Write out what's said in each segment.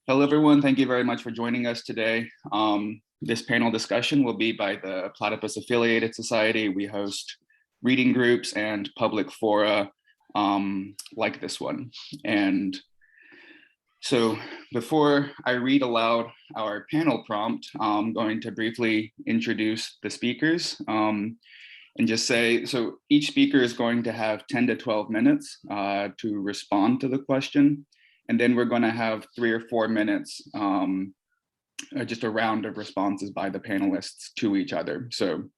Hello, everyone. Thank you very much for joining us today. This panel discussion will be by the Platypus Affiliated Society. We host reading groups and public fora like this one. And so before I read aloud our panel prompt, I'm going to briefly introduce the speakers and just say, so each speaker is going to have 10 to 12 minutes to respond to the question. And then we're going to have 3 or 4 minutes, just a round of responses by the panelists to each other. So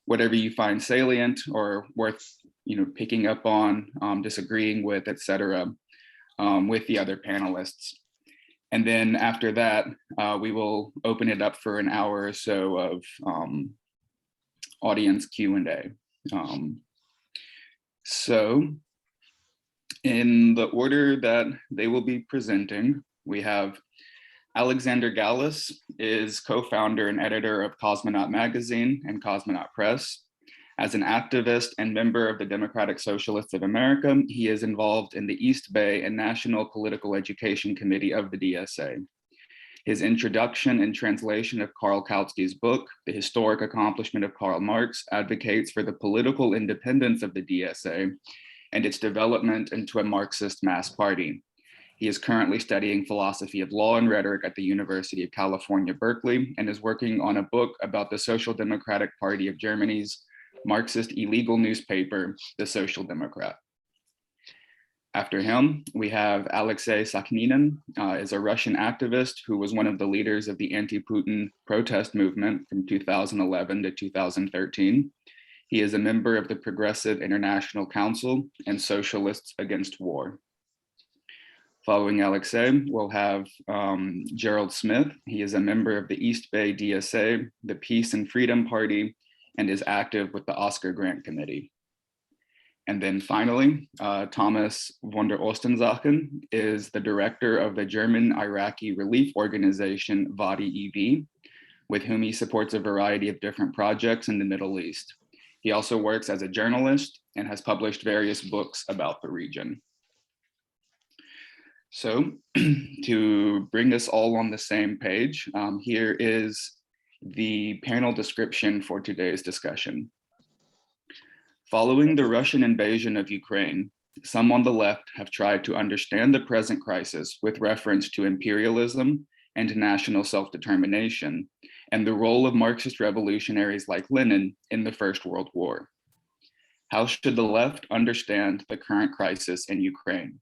whatever you find salient or worth, picking up on, disagreeing with, etc., with the other panelists. And then after that, we will open it up for an hour or so of audience Q&A. So in the order that they will be presenting, we have Alexander Gallus is co-founder and editor of Cosmonaut magazine and Cosmonaut Press. As an activist and member of the Democratic Socialists of America, he is involved in the East Bay and National Political Education Committee of the DSA. His introduction and translation of Karl Kautsky's book, The Historic Accomplishment of Karl Marx, advocates for the political independence of the DSA and its development into a Marxist mass party. He is currently studying philosophy of law and rhetoric at the University of California, Berkeley, and is working on a book about the Social Democratic Party of Germany's Marxist illegal newspaper, The Social Democrat. After him, we have Alexej Sakhnin, is a Russian activist who was one of the leaders of the anti-Putin protest movement from 2011 to 2013. He is a member of the Progressive International Council and Socialists Against War. Following Alexei, we'll have Gerald Smith. He is a member of the East Bay DSA, the Peace and Freedom Party, and is active with the Oscar Grant Committee. And then finally, Thomas von der Osten Sacken is the director of the German Iraqi relief organization Wadi EV, with whom he supports a variety of different projects in the Middle East. He also works as a journalist and has published various books about the region. So to bring us all on the same page, here is the panel description for today's discussion. Following the Russian invasion of Ukraine, some on the left have tried to understand the present crisis with reference to imperialism and national self-determination, and the role of Marxist revolutionaries like Lenin in the First World War. How should the left understand the current crisis in Ukraine?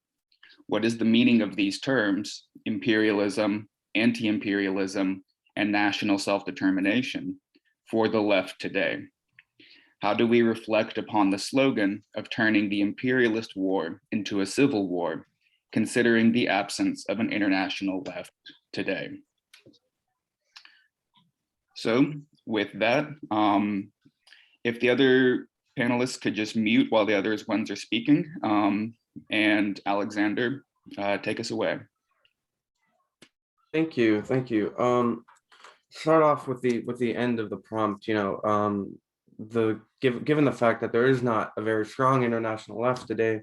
What is the meaning of these terms, imperialism, anti-imperialism, and national self-determination, for the left today? How do we reflect upon the slogan of turning the imperialist war into a civil war, considering the absence of an international left today? So with that, if the other panelists could just mute while the other ones are speaking, and Alexander, take us away. Thank you. Start off with the end of the prompt. Given the fact that there is not a very strong international left today,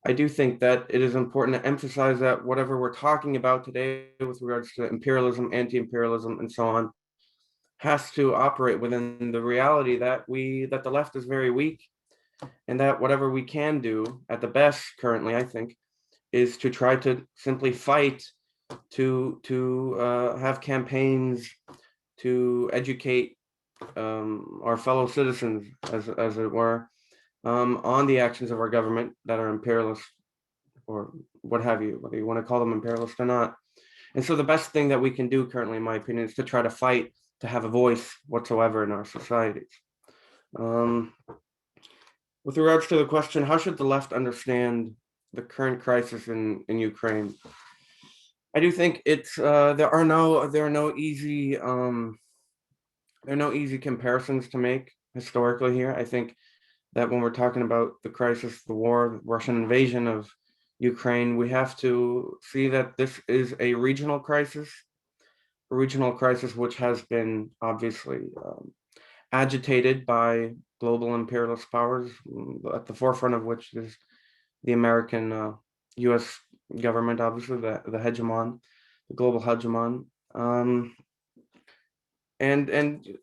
I do think that it is important to emphasize that whatever we're talking about today with regards to imperialism, anti-imperialism, and so on, has to operate within the reality that the left is very weak, and that whatever we can do at the best currently, I think, is to try to simply fight to have campaigns to educate our fellow citizens, as it were, on the actions of our government that are imperialist, or what have you, whether you want to call them imperialist or not. And so the best thing that we can do currently, in my opinion, is to try to fight to have a voice whatsoever in our societies. With regards to the question, how should the left understand the current crisis in Ukraine? I do think it's there are no easy comparisons to make historically here. I think that when we're talking about the crisis, the war, the Russian invasion of Ukraine, we have to see that this is a regional crisis which has been obviously agitated by global imperialist powers, at the forefront of which is the American U.S. government, obviously the hegemon, the global hegemon. And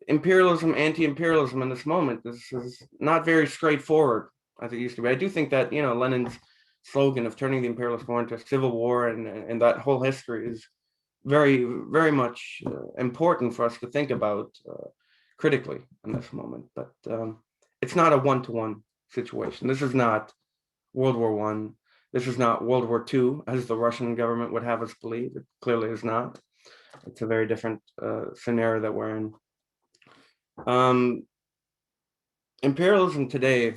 imperialism, anti-imperialism in this moment, this is not very straightforward as it used to be. I do think that, Lenin's slogan of turning the imperialist war into a civil war and that whole history is very, very much important for us to think about critically in this moment. But it's not a one-to-one situation. This is not World War One. This is not World War II, as the Russian government would have us believe. It clearly is not. It's a very different scenario that we're in. Imperialism today,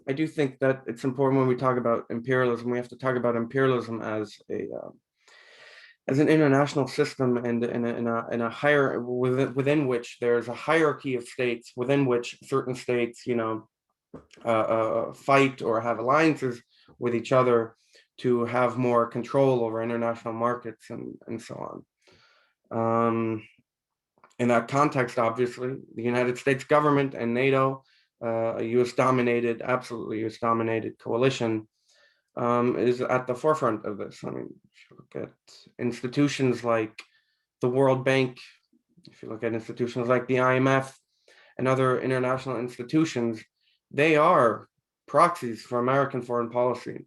I do think that it's important when we talk about imperialism, we have to talk about imperialism as an international system and in a higher within which there's a hierarchy of states within which certain states, fight or have alliances with each other to have more control over international markets and so on. In that context, obviously, the United States government and NATO, a US-dominated, absolutely US-dominated coalition, is at the forefront of this. I mean, if you look at institutions like the World Bank, if you look at institutions like the IMF and other international institutions, they are proxies for American foreign policy.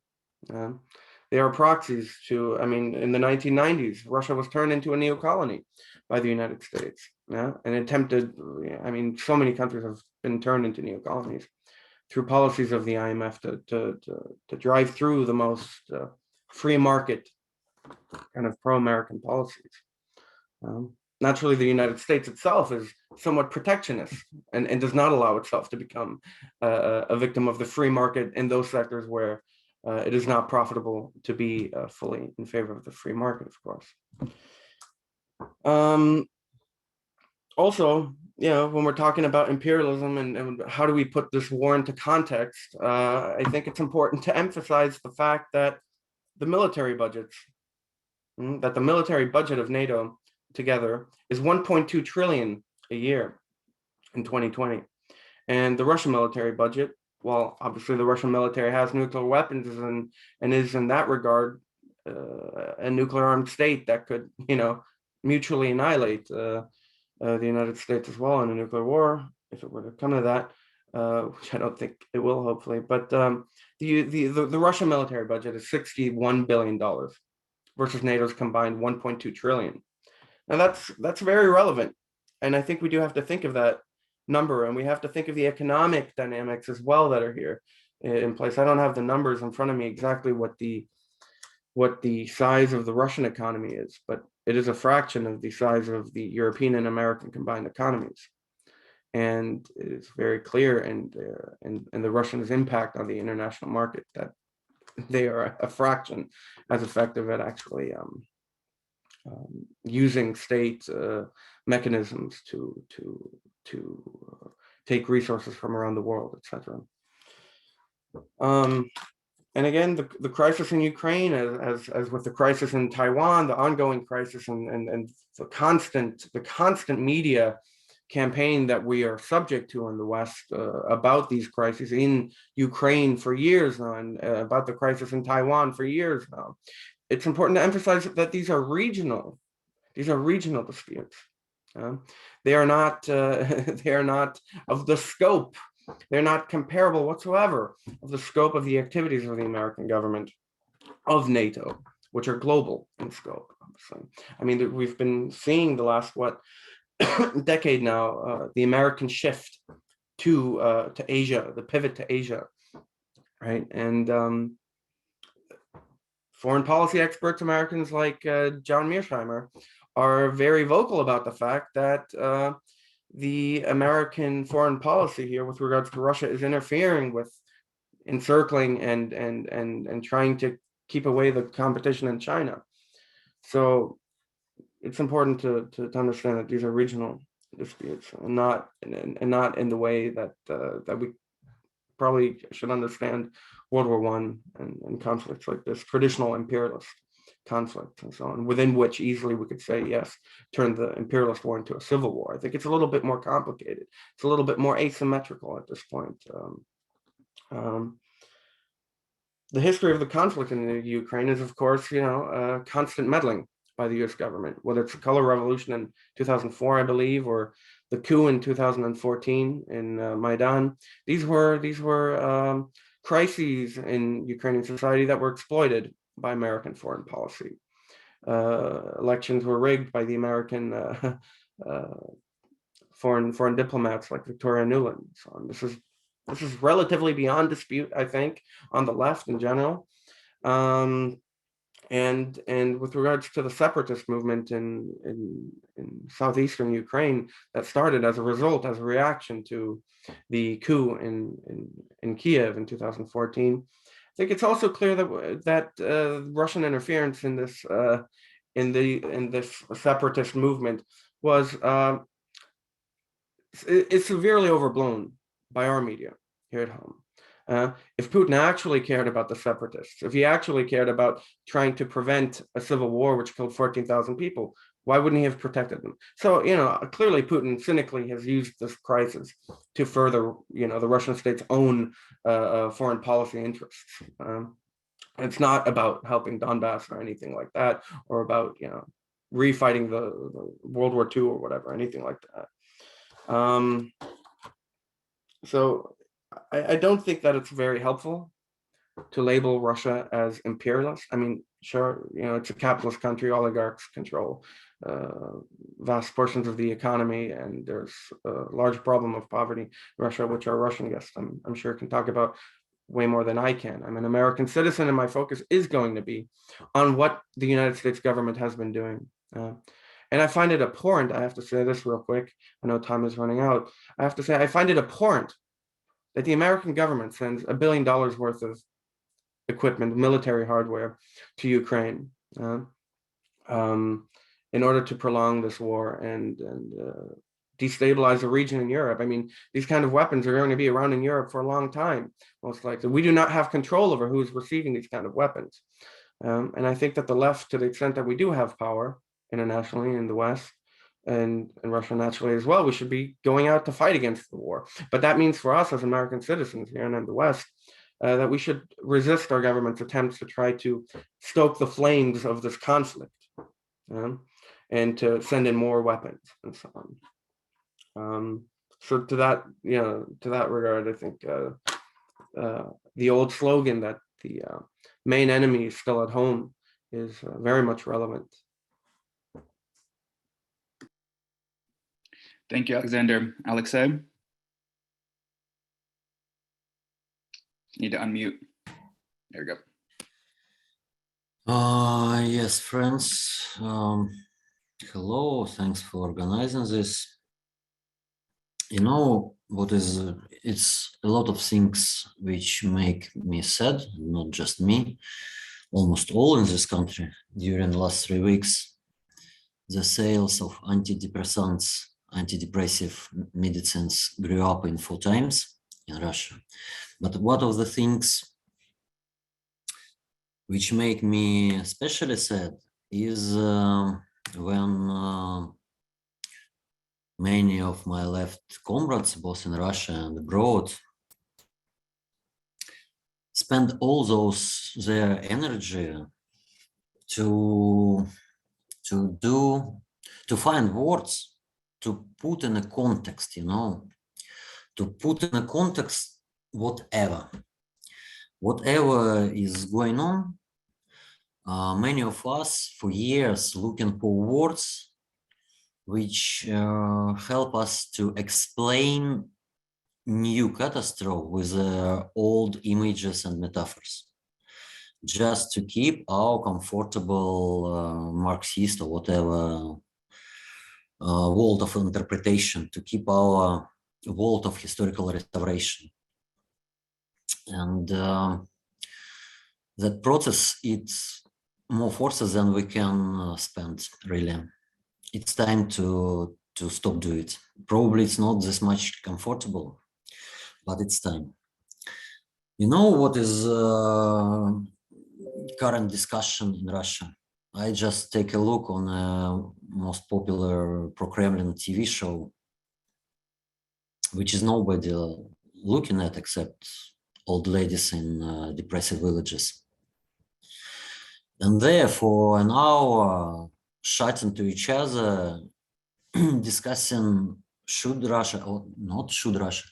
They are proxies to, I mean, in the 1990s, Russia was turned into a neo-colony by the United States. And attempted, I mean, so many countries have been turned into neo-colonies through policies of the IMF to drive through the most free market kind of pro-American policies. Naturally, the United States itself is somewhat protectionist and does not allow itself to become a victim of the free market in those sectors where it is not profitable to be fully in favor of the free market, of course. Also, when we're talking about imperialism and how do we put this war into context, I think it's important to emphasize the fact that the military budget of NATO together is 1.2 trillion a year in 2020. And the Russian military budget, well, obviously the Russian military has nuclear weapons and is in that regard a nuclear armed state that could, mutually annihilate the United States as well in a nuclear war, if it were to come to that, which I don't think it will, hopefully. But the Russian military budget is $61 billion versus NATO's combined 1.2 trillion. Now that's very relevant, and I think we do have to think of that number, and we have to think of the economic dynamics as well that are here in place. I don't have the numbers in front of me exactly what the size of the Russian economy is, but it is a fraction of the size of the European and American combined economies. And it is very clear and the Russians' impact on the international market that they are a fraction as effective at actually using state mechanisms to take resources from around the world, etc. And again, the crisis in Ukraine, as with the crisis in Taiwan, the ongoing crisis and the constant media campaign that we are subject to in the West about these crises in Ukraine for years now, and about the crisis in Taiwan for years now. It's important to emphasize that these are regional disputes. They are not of the scope. They're not comparable whatsoever of the scope of the activities of the American government, of NATO, which are global in scope. Obviously, I mean, we've been seeing the last decade now, the American shift to Asia, the pivot to Asia, right? And foreign policy experts, Americans like John Mearsheimer, are very vocal about the fact that the American foreign policy here with regards to Russia is interfering with encircling and trying to keep away the competition in China. So it's important to understand that these are regional disputes and not in the way that that we probably should understand World War I and conflicts like this, traditional imperialist conflict and so on, within which easily we could say, yes, turn the imperialist war into a civil war. I think it's a little bit more complicated. It's a little bit more asymmetrical at this point. The history of the conflict in the Ukraine is, of course, constant meddling by the US government, whether it's the color revolution in 2004, I believe, or the coup in 2014 in Maidan. These were crises in Ukrainian society that were exploited by American foreign policy. Elections were rigged by the American foreign diplomats like Victoria Nuland. So this is relatively beyond dispute, I think, on the left in general. And with regards to the separatist movement in southeastern Ukraine that started as a result, as a reaction to the coup in Kiev in 2014, I think it's also clear that Russian interference in this separatist movement is severely overblown by our media here at home. If Putin actually cared about the separatists, if he actually cared about trying to prevent a civil war which killed 14,000 people, why wouldn't he have protected them? So, clearly Putin cynically has used this crisis to further, the Russian state's own foreign policy interests. It's not about helping Donbass or anything like that, or about, refighting the World War II or whatever, anything like that. So I don't think that it's very helpful to label Russia as imperialist. I mean, sure, it's a capitalist country, oligarchs control vast portions of the economy, and there's a large problem of poverty in Russia, which our Russian guests, I'm sure, can talk about way more than I can. I'm an American citizen, and my focus is going to be on what the United States government has been doing. And I find it abhorrent, I have to say this real quick, I know time is running out. I have to say, I find it abhorrent that the American government sends $1 billion worth of equipment, military hardware, to Ukraine in order to prolong this war and destabilize the region in Europe. I mean, these kind of weapons are going to be around in Europe for a long time, most likely. We do not have control over who's receiving these kind of weapons. And I think that the left, to the extent that we do have power internationally in the West, and Russia naturally as well, we should be going out to fight against the war. But that means for us as American citizens here and in the West, that we should resist our government's attempts to try to stoke the flames of this conflict, and to send in more weapons and so on. So to that regard, I think the old slogan that the main enemy is still at home is very much relevant. Thank you, Alexander. Alexei? Need to unmute. There we go. Yes, friends. Hello, thanks for organizing this. It's a lot of things which make me sad, not just me, almost all in this country during the last 3 weeks. The sales of antidepressants, antidepressive medicines grew up in 4 times in Russia. But one of the things which make me especially sad is when many of my left comrades, both in Russia and abroad, spend all their energy to find words to put in a context, to put in a context whatever is going on. Many of us for years looking for words which help us to explain new catastrophe with old images and metaphors, just to keep our comfortable Marxist or whatever world of interpretation, to keep our world of historical restoration. And that process, it's more forces than we can spend, really. It's time to stop doing it. Probably it's not this much comfortable, but it's time. You know what is current discussion in Russia? I just take a look on a most popular pro-Kremlin TV show, which is nobody looking at except old ladies in depressive villages. And there for an hour, shouting to each other, discussing should Russia or not should Russia,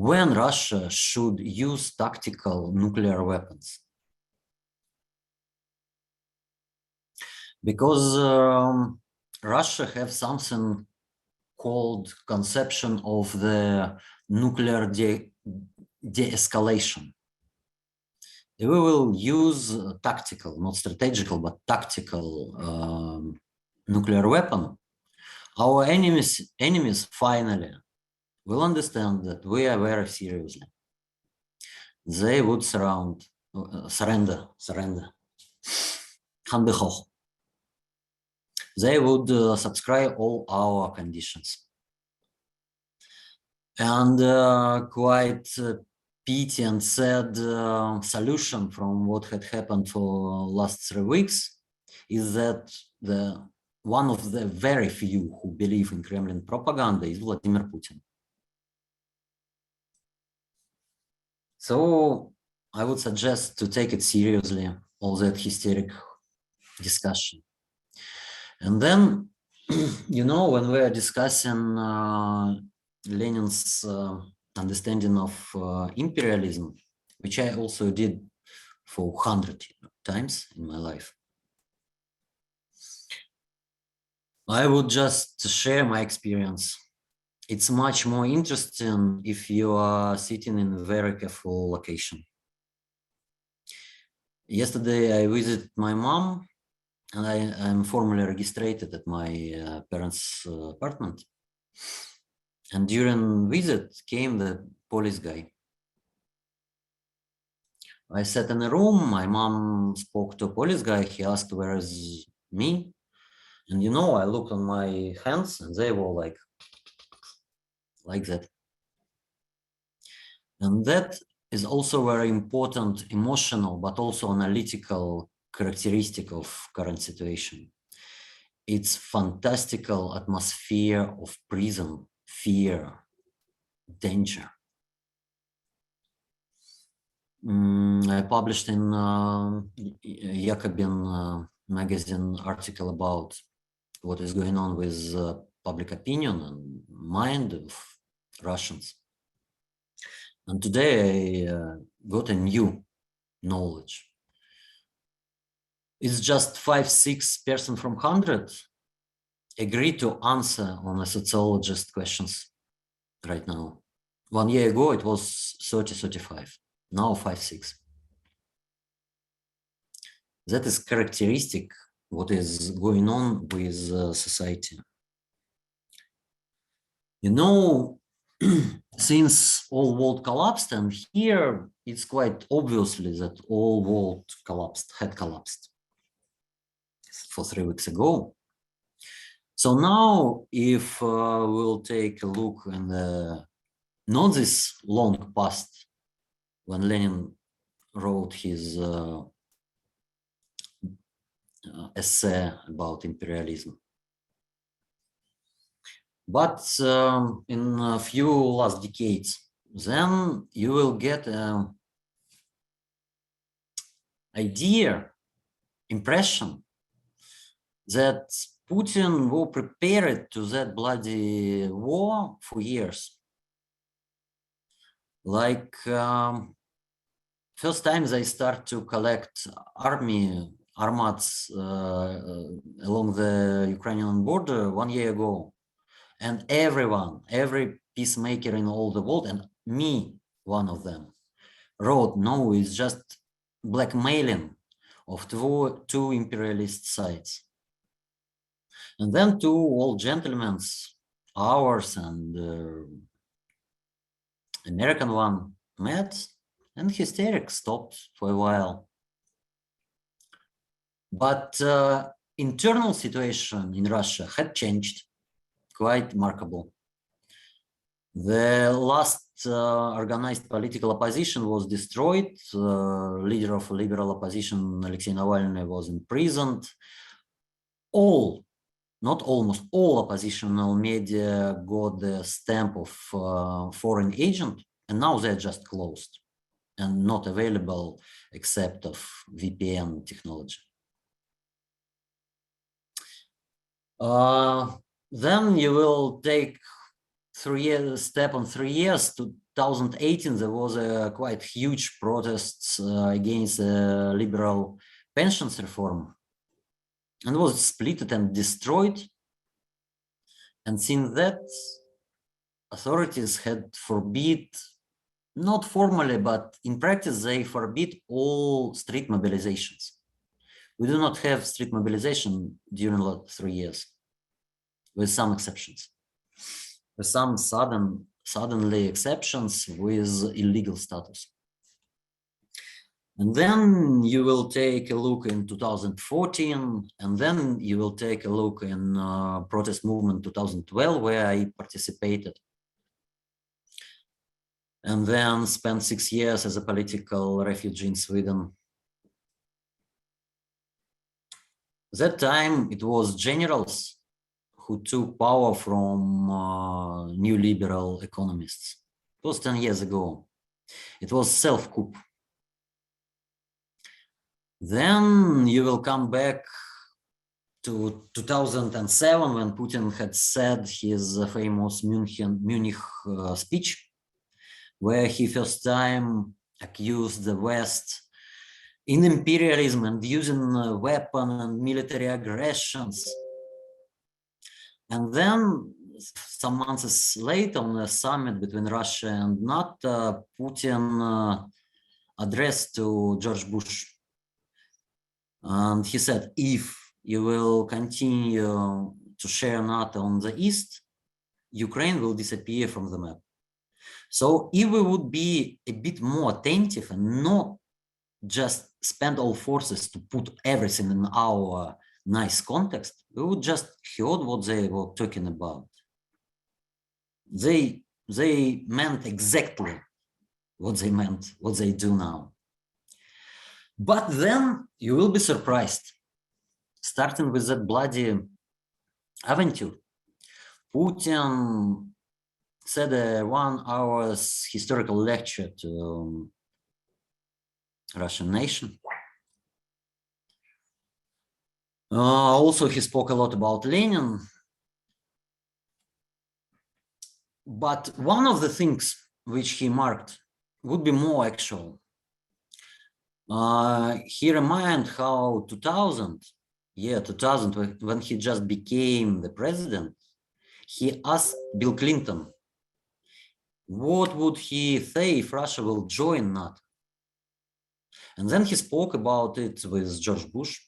when Russia should use tactical nuclear weapons. Because Russia have something called conception of the nuclear de-escalation. We will use tactical, not strategical, but tactical nuclear weapon. Our enemies finally will understand that we are very seriously. They would surrender. They would subscribe all our conditions. And quite pity and sad solution from what had happened for last 3 weeks is that one of the very few who believe in Kremlin propaganda is Vladimir Putin. So I would suggest to take it seriously, all that hysteric discussion. And then, you know, when we are discussing Lenin's understanding of imperialism, which I also did for 100 times in my life, I would just share my experience. It's much more interesting if you are sitting in a very careful location. Yesterday, I visited my mom, and I'm formally registered at my parents' apartment. And during visit came the police guy. I sat in a room, my mom spoke to a police guy, he asked where is me? And you know, I looked on my hands and they were like that. And that is also very important emotional, but also analytical characteristic of current situation. It's fantastical atmosphere of prison, fear, danger. I published in Jacobin magazine article about what is going on with public opinion and mind of Russians. And today I got a new knowledge. It's just 5-6% from 100 agree to answer on a sociologist questions right now. 1 year ago, it was 30-35, now 5-6. That is characteristic what is going on with society. You know, since all world collapsed, and here it's quite obviously that all world had collapsed for 3 weeks ago. So now, if we'll take a look in the not this long past, when Lenin wrote his essay about imperialism, but in a few last decades, then you will get an impression that Putin was prepared to that bloody war for years. Like first time they start to collect armats along the Ukrainian border 1 year ago. And every peacemaker in all the world, and me, one of them, wrote, no, it's just blackmailing of two imperialist sides. And then 2 old gentlemen, ours and American one, met, and hysterics stopped for a while. But internal situation in Russia had changed, quite remarkable. The last organized political opposition was destroyed. Leader of liberal opposition, Alexei Navalny, was imprisoned. Not almost all oppositional media got the stamp of foreign agent, and now they're just closed and not available except of VPN technology. Then you will take 3 years, step on 3 years. 2018, there was a quite huge protests against liberal pensions reform, and was split and destroyed. And since that, authorities had forbid, not formally, but in practice, they forbid all street mobilizations. We do not have street mobilization during the 3 years, with some exceptions. With some suddenly exceptions with illegal status. And then you will take a look in 2014, and then you will take a look in protest movement 2012, where I participated. And then spent 6 years as a political refugee in Sweden. That time it was generals who took power from new liberal economists. It was 10 years ago. It was self-coup. Then you will come back to 2007, when Putin had said his famous Munich speech, where he first time accused the West in imperialism and using weapon and military aggressions. And then some months later, on a summit between Russia and NATO, Putin addressed to George Bush. And he said, if you will continue to share NATO on the East, Ukraine will disappear from the map. So if we would be a bit more attentive and not just spend all forces to put everything in our nice context, we would just heard what they were talking about. They meant exactly what they meant, what they do now. But then you will be surprised, starting with that bloody adventure. Putin said a 1 hour historical lecture to Russian nation. Also, he spoke a lot about Lenin. But one of the things which he marked would be more actual. He reminded how 2000, when he just became the president, he asked Bill Clinton, what would he say if Russia will join NATO? And then he spoke about it with George Bush.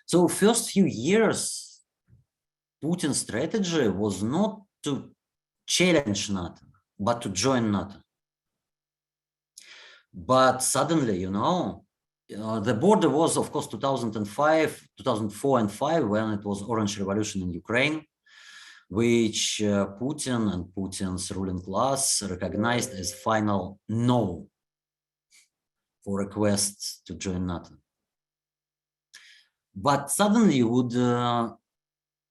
So first few years, Putin's strategy was not to challenge NATO, but to join NATO. But suddenly, the border was, of course, 2005, 2004 and 5, when it was Orange Revolution in Ukraine, which Putin and Putin's ruling class recognized as final no for requests to join NATO. But suddenly you would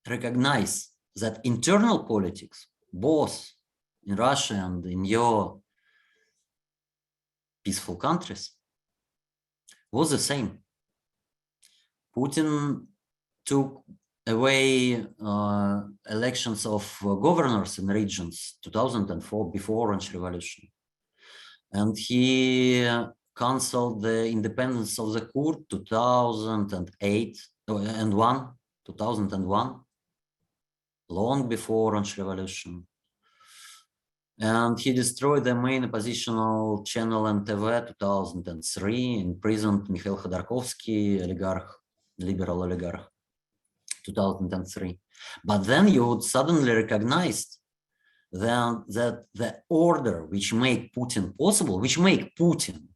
recognize that internal politics, both in Russia and in your peaceful countries, was the same. Putin took away elections of governors in regions 2004, before Orange Revolution. And he canceled the independence of the Kurd 2001, long before Orange Revolution. And he destroyed the main oppositional channel NTV 2003, imprisoned Mikhail Khodorkovsky, liberal oligarch, 2003. But then you would suddenly recognize then that the order which made Putin possible, which made Putin,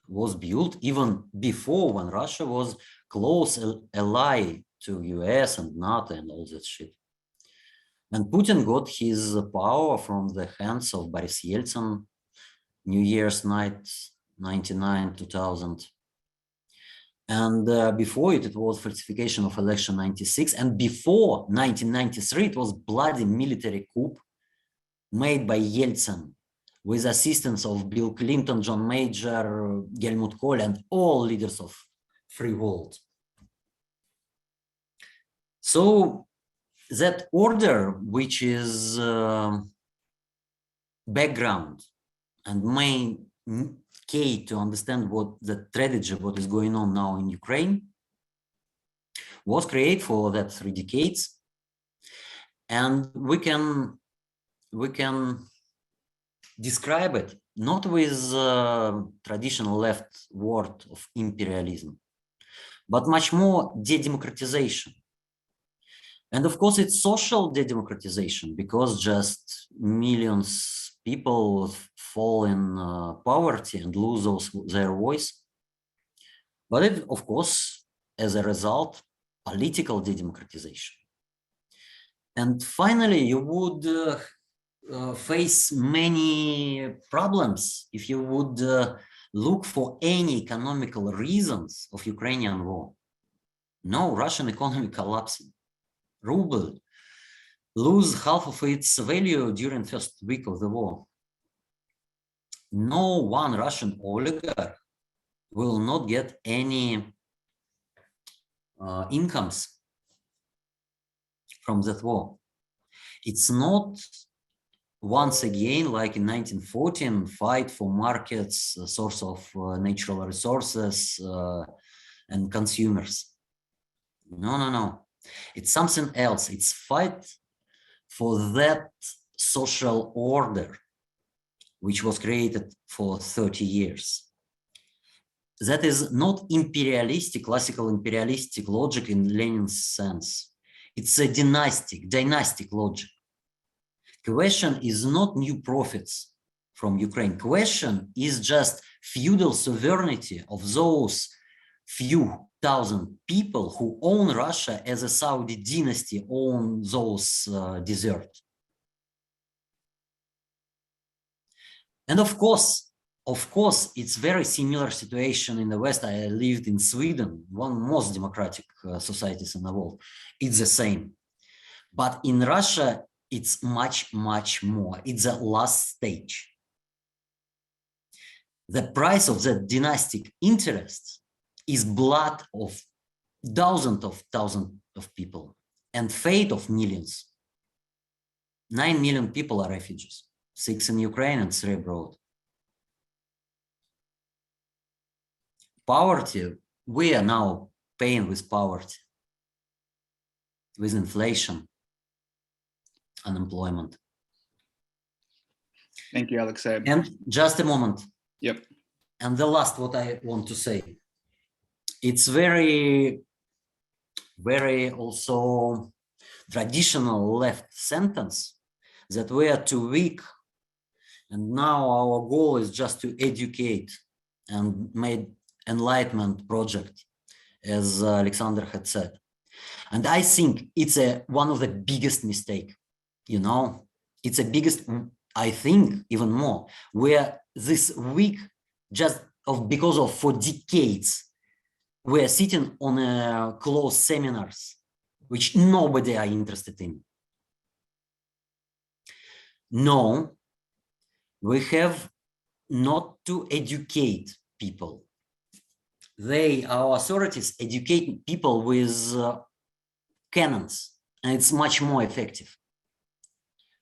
was built even before, when Russia was close ally to US and NATO and all that shit. And Putin got his power from the hands of Boris Yeltsin, New Year's night, 99, 2000. And before it was falsification of election 96. And before 1993, it was bloody military coup made by Yeltsin with assistance of Bill Clinton, John Major, Helmut Kohl, and all leaders of free world. So that order, which is background and main key to understand what the tragedy, what is going on now in Ukraine, was created for that 3 decades. And we can describe it not with traditional left word of imperialism, but much more de-democratization. And of course, it's social de-democratization, because just millions people fall in poverty and lose their voice. But it, of course, as a result, political de-democratization. And finally, you would face many problems if you would look for any economical reasons of Ukrainian war. No, Russian economy collapsing. Ruble lose half of its value during first week of the war. No one Russian oligarch will not get any incomes from that war. It's not once again like in 1914 fight for markets, source of natural resources and consumers. No. It's something else. It's fight for that social order which was created for 30 years. That is not imperialistic, classical imperialistic logic in Lenin's sense. It's a dynastic logic. Question is not new profits from Ukraine. Question is just feudal sovereignty of those few thousand people who own Russia as a Saudi dynasty own those deserts. And of course, it's very similar situation in the West. I lived in Sweden, one of the most democratic societies in the world. It's the same. But in Russia, it's much more. It's the last stage. The price of that dynastic interest is blood of thousands of people and fate of millions. 9 million people are refugees, 6 in Ukraine and 3 abroad. Poverty, we are now paying with poverty, with inflation, unemployment. Thank you, Alexei. And just a moment. Yep. And the last, what I want to say, it's very also traditional left sentence that we are too weak. And now our goal is just to educate and make enlightenment project, as Alexander had said. And I think it's one of the biggest mistake, you know, it's the biggest, I think even more, where this week because of for decades, we're sitting on closed seminars, which nobody are interested in. No, we have not to educate people. Our authorities educate people with cannons, and it's much more effective.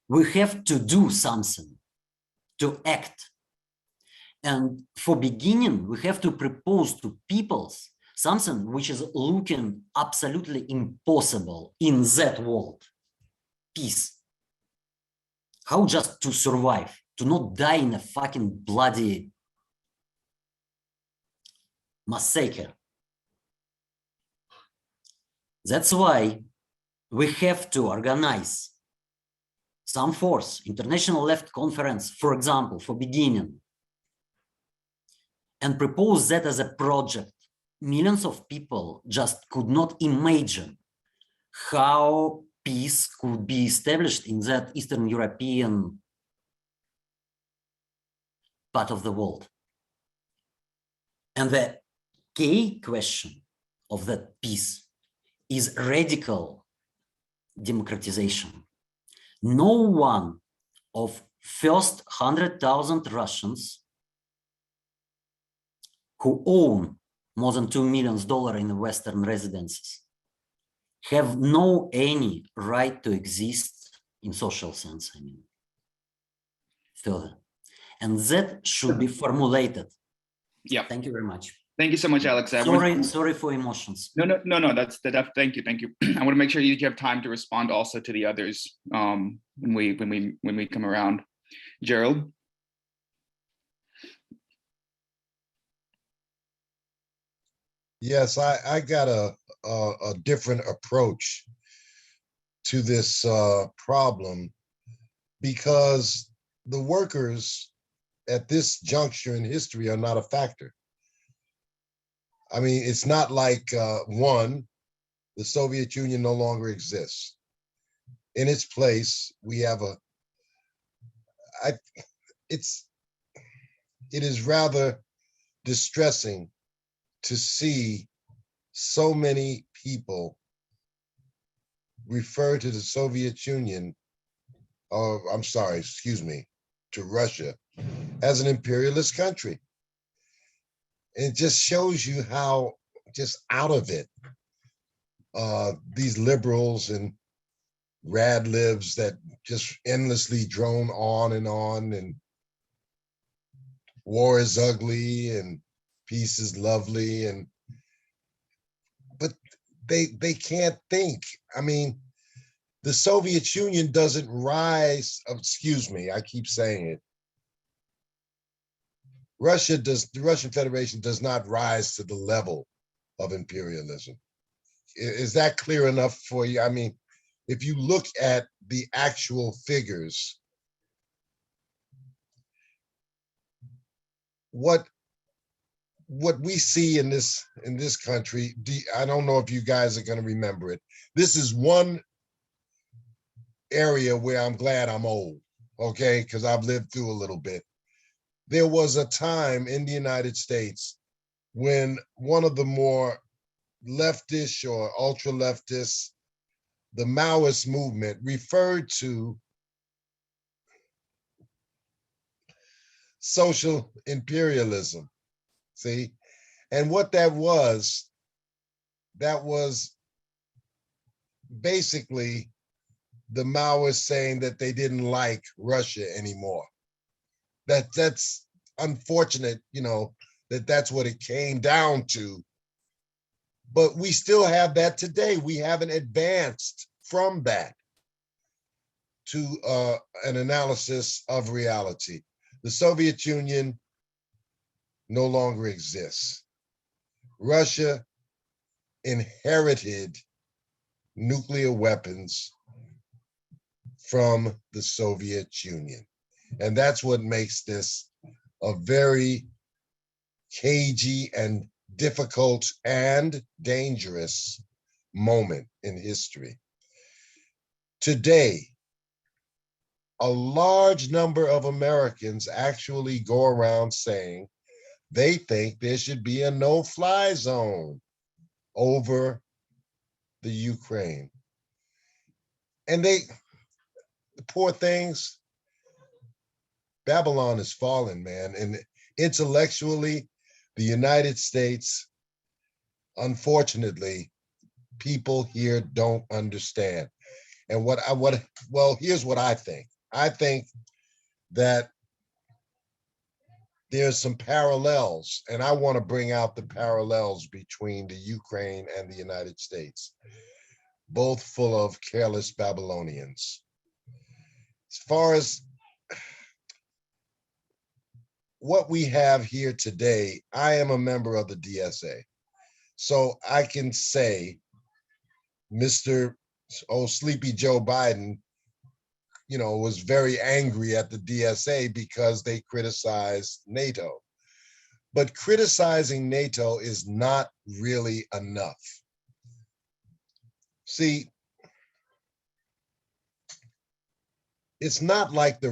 We have to do something, to act. And for beginning, we have to propose to peoples something which is looking absolutely impossible in that world. Peace. How just to survive, to not die in a fucking bloody massacre. That's why we have to organize some force, international left conference, for example, for beginning, and propose that as a project. Millions of people just could not imagine how peace could be established in that Eastern European part of the world. And the key question of that peace is radical democratization. No one of first 100,000 Russians who own more than $2 million in Western residences have no any right to exist in social sense, I mean, further. And that should be formulated. Yeah. Thank you very much. Thank you so much, Alex. Sorry for emotions. No. That's the def. Thank you. I want to make sure you have time to respond also to the others when we come around. Gerald. Yes, I got a different approach to this problem, because the workers at this juncture in history are not a factor. I mean, it's not like one, the Soviet Union no longer exists. In its place, we have it is rather distressing to see so many people refer to the Soviet Union, or I'm sorry, excuse me, to Russia as an imperialist country. It just shows you how just out of it these liberals and rad libs that just endlessly drone on, and war is ugly and peace is lovely, but they can't think. I mean, the Soviet Union doesn't rise, excuse me, I keep saying it. The Russian Federation does not rise to the level of imperialism. Is that clear enough for you? I mean, if you look at the actual figures, what we see in this country, I don't know if you guys are going to remember it. This is one area where I'm glad I'm old, okay, because I've lived through a little bit. There was a time in the United States when one of the more leftish or ultra leftists, the Maoist movement, referred to social imperialism. See, and what that was basically the Maoists saying that they didn't like Russia anymore. That's unfortunate, you know, that's what it came down to. But we still have that today. We haven't advanced from that to an analysis of reality. The Soviet Union no longer exists. Russia inherited nuclear weapons from the Soviet Union. And that's what makes this a very cagey and difficult and dangerous moment in history. Today, a large number of Americans actually go around saying they think there should be a no-fly zone over the Ukraine. And the poor things, Babylon is fallen, man. And intellectually, the United States, unfortunately, people here don't understand. And well, here's what I think. I think that there's some parallels, and I want to bring out the parallels between the Ukraine and the United States, both full of careless Babylonians. As far as what we have here today, I am a member of the DSA. So I can say, Mr. Sleepy Joe Biden, you know, was very angry at the DSA because they criticized NATO. But criticizing NATO is not really enough. See, it's not like the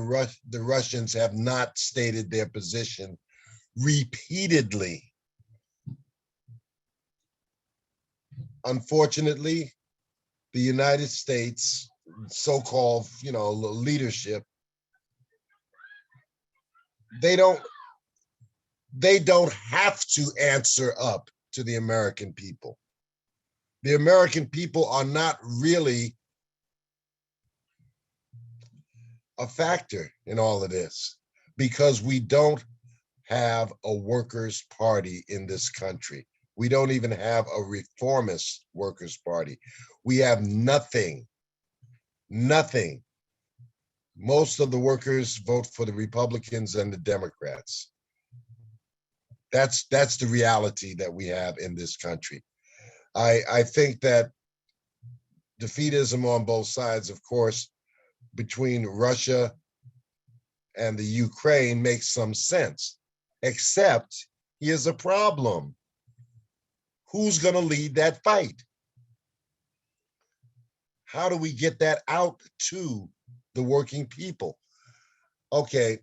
Russians have not stated their position repeatedly. Unfortunately, the United States, so-called, you know, leadership, they don't have to answer up to the American people. the American people are not really a factor in all of this because we don't have a workers' party in this country. We don't even have a reformist workers' party. We have nothing, nothing. Most of the workers vote for the Republicans and the Democrats. That's the reality that we have in this country. I think that defeatism on both sides, of course, between Russia and the Ukraine makes some sense, except here's a problem. Who's going to lead that fight? How do we get that out to the working people? Okay,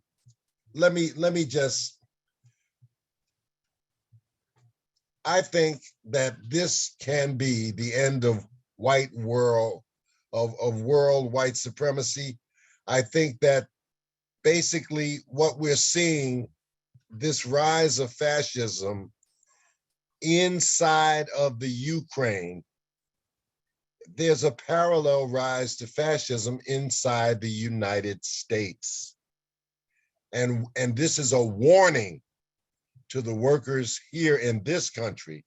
let me just, I think that this can be the end of white world, of world white supremacy. I think that basically what we're seeing, this rise of fascism inside of the Ukraine, there's a parallel rise to fascism inside the United States. And this is a warning to the workers here in this country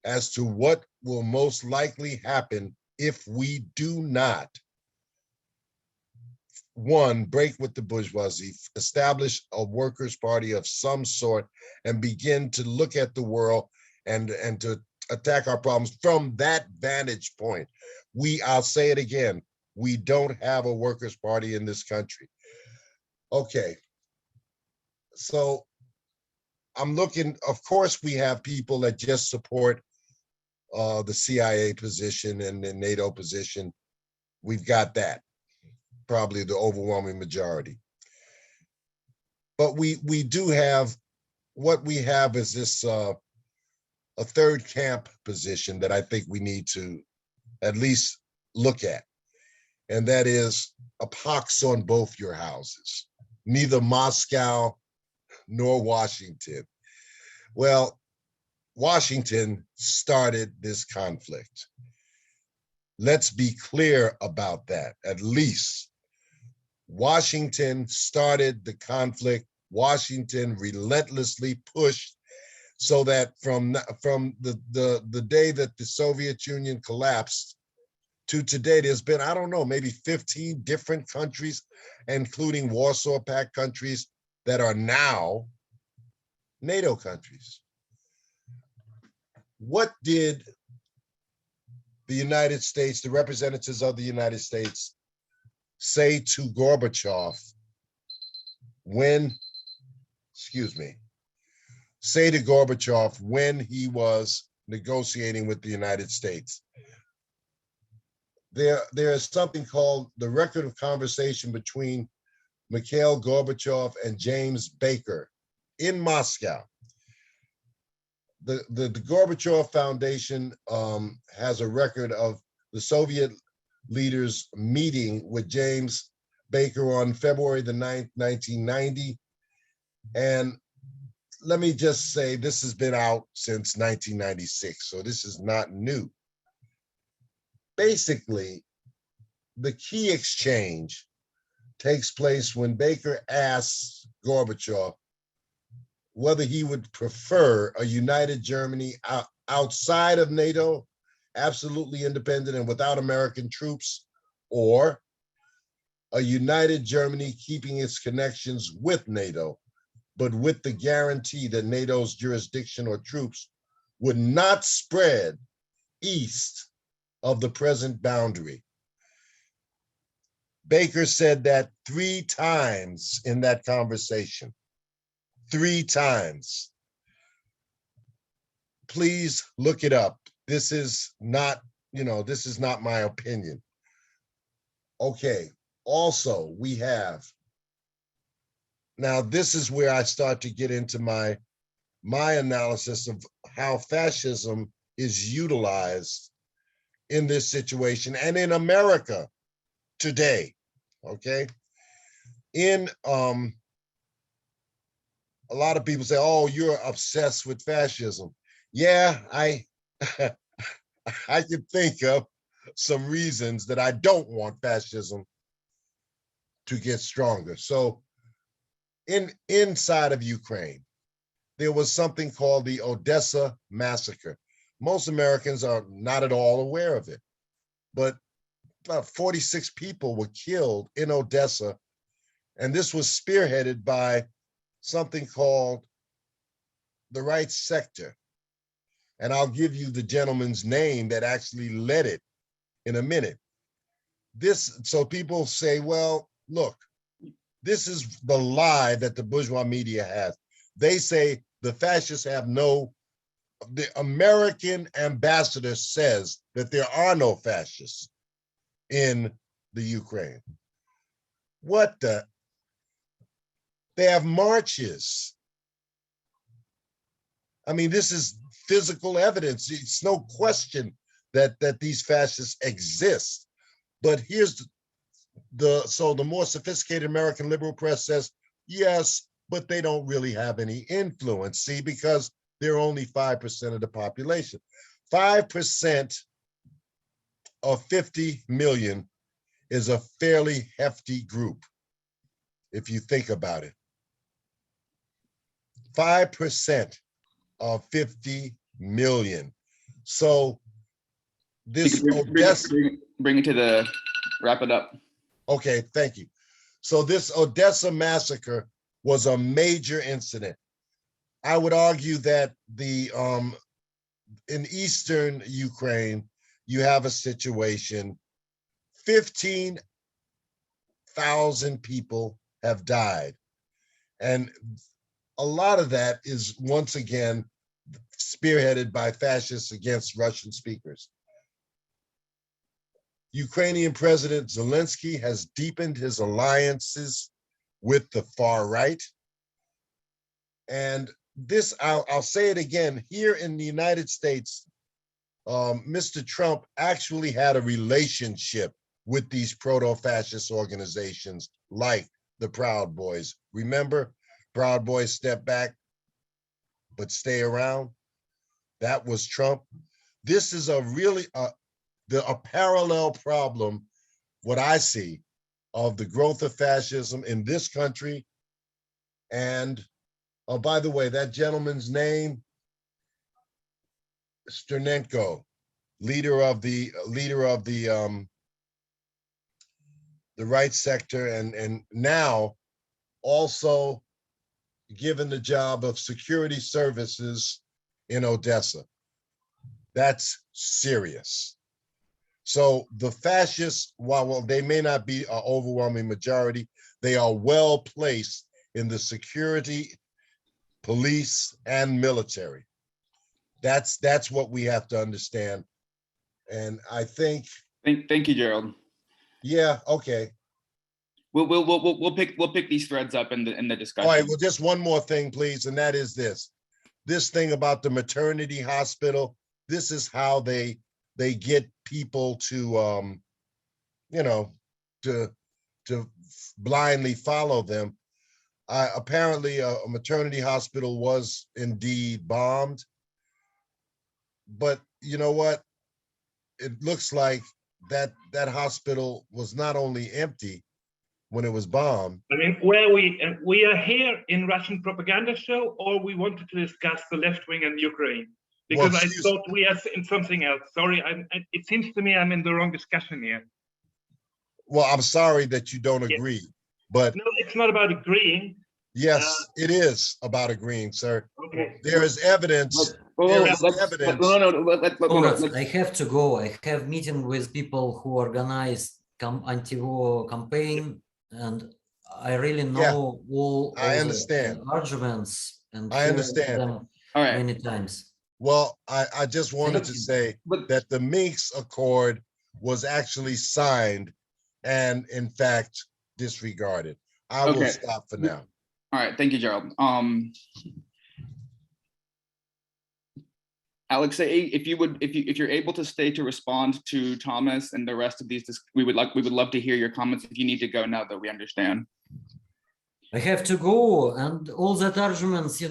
as to what will most likely happen if we do not, one, break with the bourgeoisie, establish a workers' party of some sort, and begin to look at the world and to attack our problems from that vantage point. I'll say it again, we don't have a workers' party in this country. Okay, so I'm looking, of course, we have people that just support the CIA position and the NATO position. We've got that, probably the overwhelming majority. But we do have, what we have is this a third camp position that I think we need to at least look at. And that is a pox on both your houses, neither Moscow nor Washington. Well, Washington started this conflict. Let's be clear about that. At least Washington started the conflict. Washington relentlessly pushed so that from the day that the Soviet Union collapsed to today, there's been, I don't know, maybe 15 different countries, including Warsaw Pact countries, that are now NATO countries. What did the United States, the representatives of the United States, say to Gorbachev when, say to Gorbachev when he was negotiating with the United States? There is something called the record of conversation between Mikhail Gorbachev and James Baker in Moscow. The Gorbachev Foundation has a record of the Soviet leaders meeting with James Baker on February the 9th, 1990. And let me just say, this has been out since 1996, so this is not new. Basically, the key exchange takes place when Baker asks Gorbachev whether he would prefer a united Germany outside of NATO, absolutely independent and without American troops, or a united Germany keeping its connections with NATO, but with the guarantee that NATO's jurisdiction or troops would not spread east of the present boundary. Baker said that 3 times in that conversation. 3 times. Please look it up. This is not, this is not my opinion. Okay, also we have, now this is where I start to get into my analysis of how fascism is utilized in this situation and in America today, okay? In, a lot of people say, oh, you're obsessed with fascism. Yeah, I can think of some reasons that I don't want fascism to get stronger. So inside of Ukraine, there was something called the Odessa massacre. Most Americans are not at all aware of it, but about 46 people were killed in Odessa. And this was spearheaded by something called the right sector. And I'll give you the gentleman's name that actually led it in a minute. So people say, well, look, this is the lie that the bourgeois media has. They say the fascists have the American ambassador says that there are no fascists in the Ukraine. What the? They have marches. I mean, this is physical evidence. It's no question that these fascists exist. But here's the more sophisticated American liberal press says, yes, but they don't really have any influence. See, because they're only 5% of the population. 5% of 50 million is a fairly hefty group, if you think about it. 5% of 50 million. So this Odessa, bring it to the wrap it up. Okay, thank you. So this Odessa massacre was a major incident. I would argue that in eastern Ukraine, you have a situation, 15,000 people have died. And a lot of that is, once again, spearheaded by fascists against Russian speakers. Ukrainian President Zelensky has deepened his alliances with the far right. And this, I'll say it again, here in the United States, Mr. Trump actually had a relationship with these proto-fascist organizations like the Proud Boys. Remember, Proud Boys step back, but stay around. That was Trump. This is a parallel problem, what I see, of the growth of fascism in this country. And oh, by the way, that gentleman's name, Sternenko, leader of the right sector, and now also given the job of security services in Odessa. That's serious. So the fascists, while they may not be an overwhelming majority, they are well placed in the security, police, and military. That's what we have to understand. And I think. Thank you, Gerald. Yeah. Okay. We'll pick these threads up in the discussion. All right. Well, just one more thing, please, and that is this thing about the maternity hospital. This is how they get people to to blindly follow them. Apparently, a maternity hospital was indeed bombed, but you know what? It looks like that hospital was not only empty when it was bombed. I mean, we are here in Russian propaganda show, or we wanted to discuss the left wing and Ukraine, because I thought we are in something else. Sorry, it seems to me I'm in the wrong discussion here. Well, I'm sorry that you don't agree, but no, it's not about agreeing. Yes, it is about agreeing, sir. Okay. There is evidence. I have to go. I have meeting with people who organize anti-war campaign, and I really know all the arguments, and I understand them many times. Well, I just wanted to say that the Minsk Accord was actually signed and in fact disregarded. I will stop for now. All right, thank you, Gerald. Alexei, if you're able to stay to respond to Thomas and the rest of these, we would love to hear your comments. If you need to go now, though, we understand. I have to go, and all that arguments,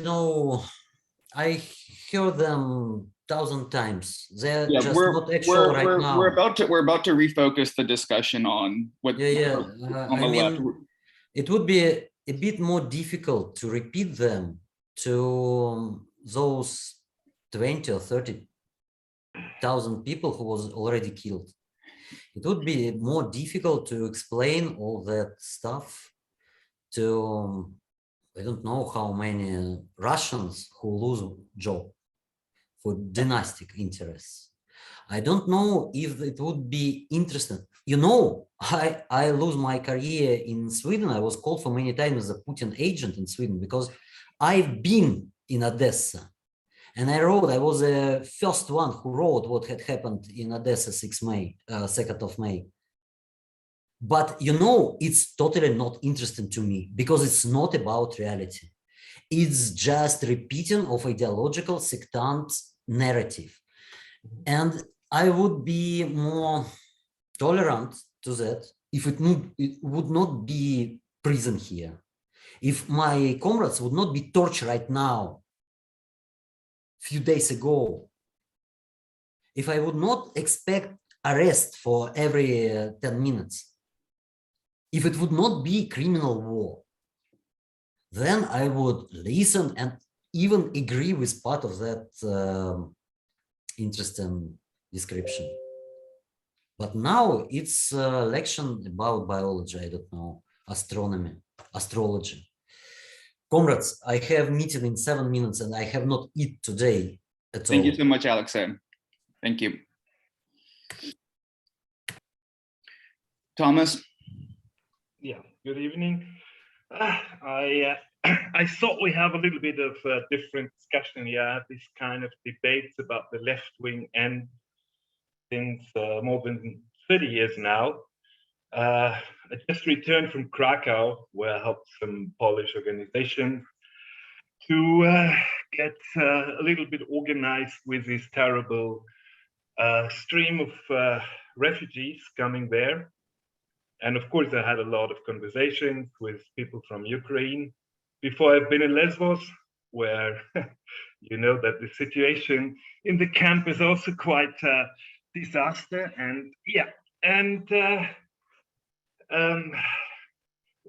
I heard them 1,000 times. They're Yeah, just not actual right now. we're about to refocus the discussion on what Yeah. on the I left. mean, it would be a bit more difficult to repeat them to those 20 or 30,000 people who was already killed. It would be more difficult to explain all that stuff to I don't know how many Russians who lose job for dynastic interests. I don't know if it would be interesting. You know, I lose my career in Sweden. I was called for many times as a Putin agent in Sweden because I've been in Odessa. And I was the first one who wrote what had happened in Odessa 2nd of May. But you know, it's totally not interesting to me because it's not about reality. It's just repeating of ideological sectant narrative. And I would be more tolerant to that if it would not be prison here. If my comrades would not be tortured right now, few days ago, if I would not expect arrest for every 10 minutes, if it would not be criminal war, then I would listen and even agree with part of that interesting description. But now it's a lection about biology, I don't know, astronomy, astrology. Comrades, I have meeting in 7 minutes and I have not eat today at all. Thank you so much, Alexei. Thank you. Thomas? Yeah, good evening. I thought we have a little bit of a different discussion. Yeah, this kind of debates about the left wing and since more than 30 years now. I just returned from Krakow, where I helped some Polish organizations to get a little bit organized with this terrible stream of refugees coming there. And of course, I had a lot of conversations with people from Ukraine. Before I've been in Lesbos, where you know that the situation in the camp is also quite a disaster. And yeah, and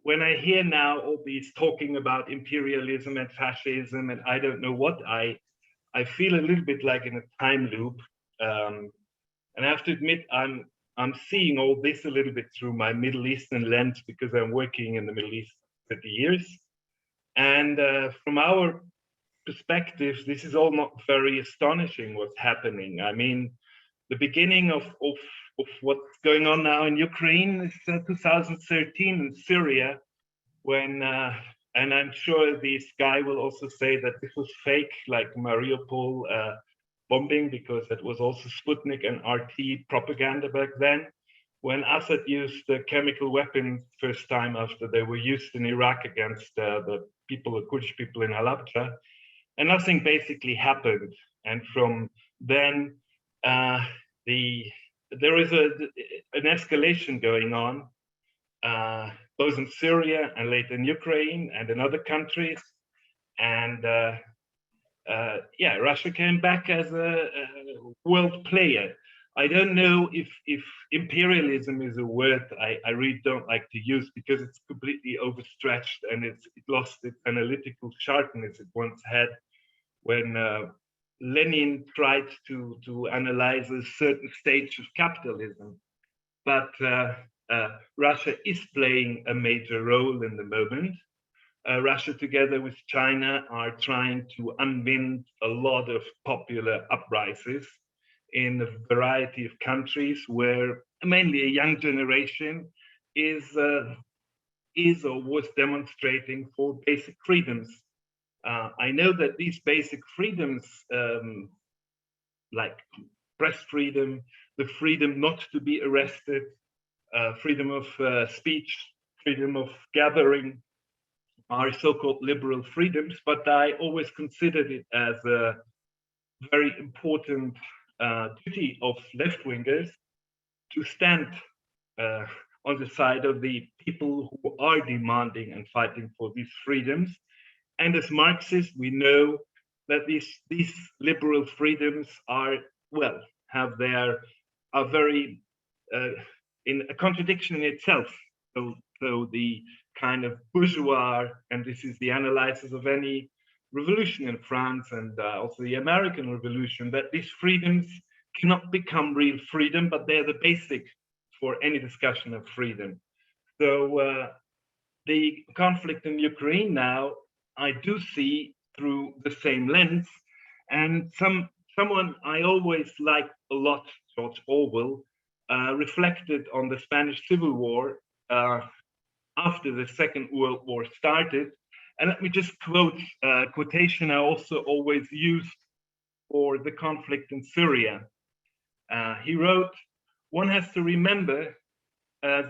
when I hear now all these talking about imperialism and fascism, and I don't know what, I feel a little bit like in a time loop. And I have to admit, I'm seeing all this a little bit through my Middle Eastern lens because I'm working in the Middle East for 30 years. And from our perspective, this is all not very astonishing what's happening. I mean, the beginning of what's going on now in Ukraine is 2013 in Syria, when, and I'm sure this guy will also say that this was fake, like Mariupol bombing, because it was also Sputnik and RT propaganda back then. When Assad used chemical weapons first time after they were used in Iraq against the people, the Kurdish people in Halabja, and nothing basically happened. And from then, there is an escalation going on, both in Syria and later in Ukraine and in other countries. And yeah, Russia came back as a world player. I don't know if imperialism is a word I really don't like to use because it's completely overstretched and it lost its analytical sharpness it once had when Lenin tried to analyze a certain stage of capitalism. But Russia is playing a major role in the moment. Russia, together with China, are trying to unwind a lot of popular uprisings in a variety of countries where mainly a young generation is or was demonstrating for basic freedoms. I know that these basic freedoms, like press freedom, the freedom not to be arrested, freedom of speech, freedom of gathering, are so-called liberal freedoms, but I always considered it as a very important duty of left-wingers to stand on the side of the people who are demanding and fighting for these freedoms. And as Marxists, we know that these liberal freedoms are, well, are very in a contradiction in itself. So the kind of bourgeois, and this is the analysis of any revolution in France and also the American Revolution, that these freedoms cannot become real freedom, but they're the basic for any discussion of freedom. So the conflict in Ukraine now, I do see through the same lens, and someone I always liked a lot, George Orwell, reflected on the Spanish Civil War after the Second World War started. And let me just quote a quotation I also always use for the conflict in Syria. He wrote, "One has to remember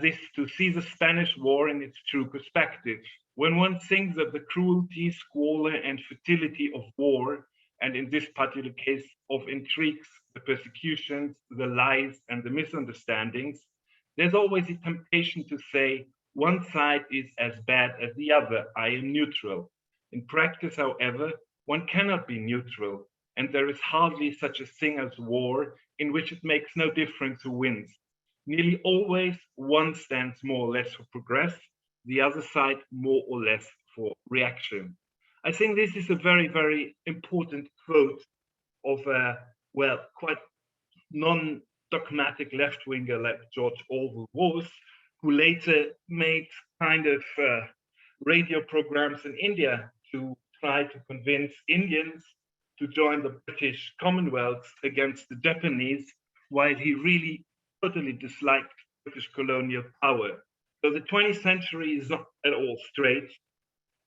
this to see the Spanish War in its true perspective. When one thinks of the cruelty, squalor, and futility of war, and in this particular case of intrigues, the persecutions, the lies, and the misunderstandings, there's always a temptation to say, one side is as bad as the other, I am neutral. In practice, however, one cannot be neutral, and there is hardly such a thing as war in which it makes no difference who wins. Nearly always one stands more or less for progress, the other side more or less for reaction." I think this is a very, very important quote of a, well, quite non-dogmatic left-winger like George Orwell was, who later made kind of radio programs in India to try to convince Indians to join the British Commonwealth against the Japanese, while he really totally disliked British colonial power. So the 20th century is not at all straight,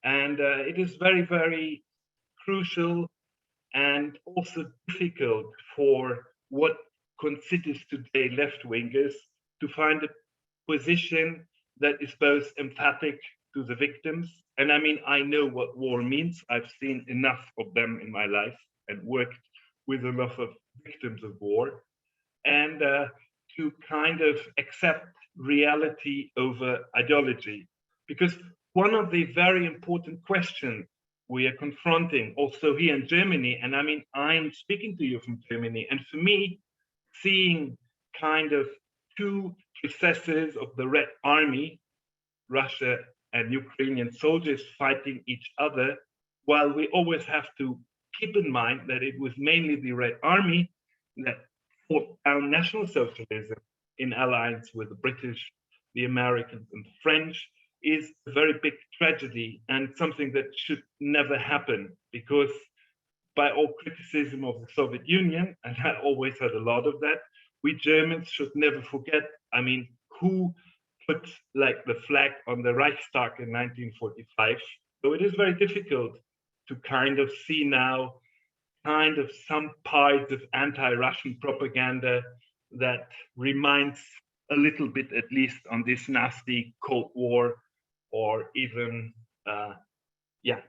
and it is very, very crucial and also difficult for what considers today left-wingers to find a position that is both emphatic to the victims. And I mean, I know what war means. I've seen enough of them in my life and worked with a lot of victims of war. And to kind of accept reality over ideology. Because one of the very important questions we are confronting also here in Germany, and I mean, I'm speaking to you from Germany, and for me, seeing kind of two successors of the Red Army, Russia and Ukrainian soldiers fighting each other, while we always have to keep in mind that it was mainly the Red Army that fought down National Socialism in alliance with the British, the Americans, and the French, is a very big tragedy and something that should never happen, because by all criticism of the Soviet Union, and I always had a lot of that, we Germans should never forget, I mean, who put like the flag on the Reichstag in 1945. So it is very difficult to kind of see now kind of some parts of anti-Russian propaganda that reminds a little bit, at least, on this nasty Cold War or even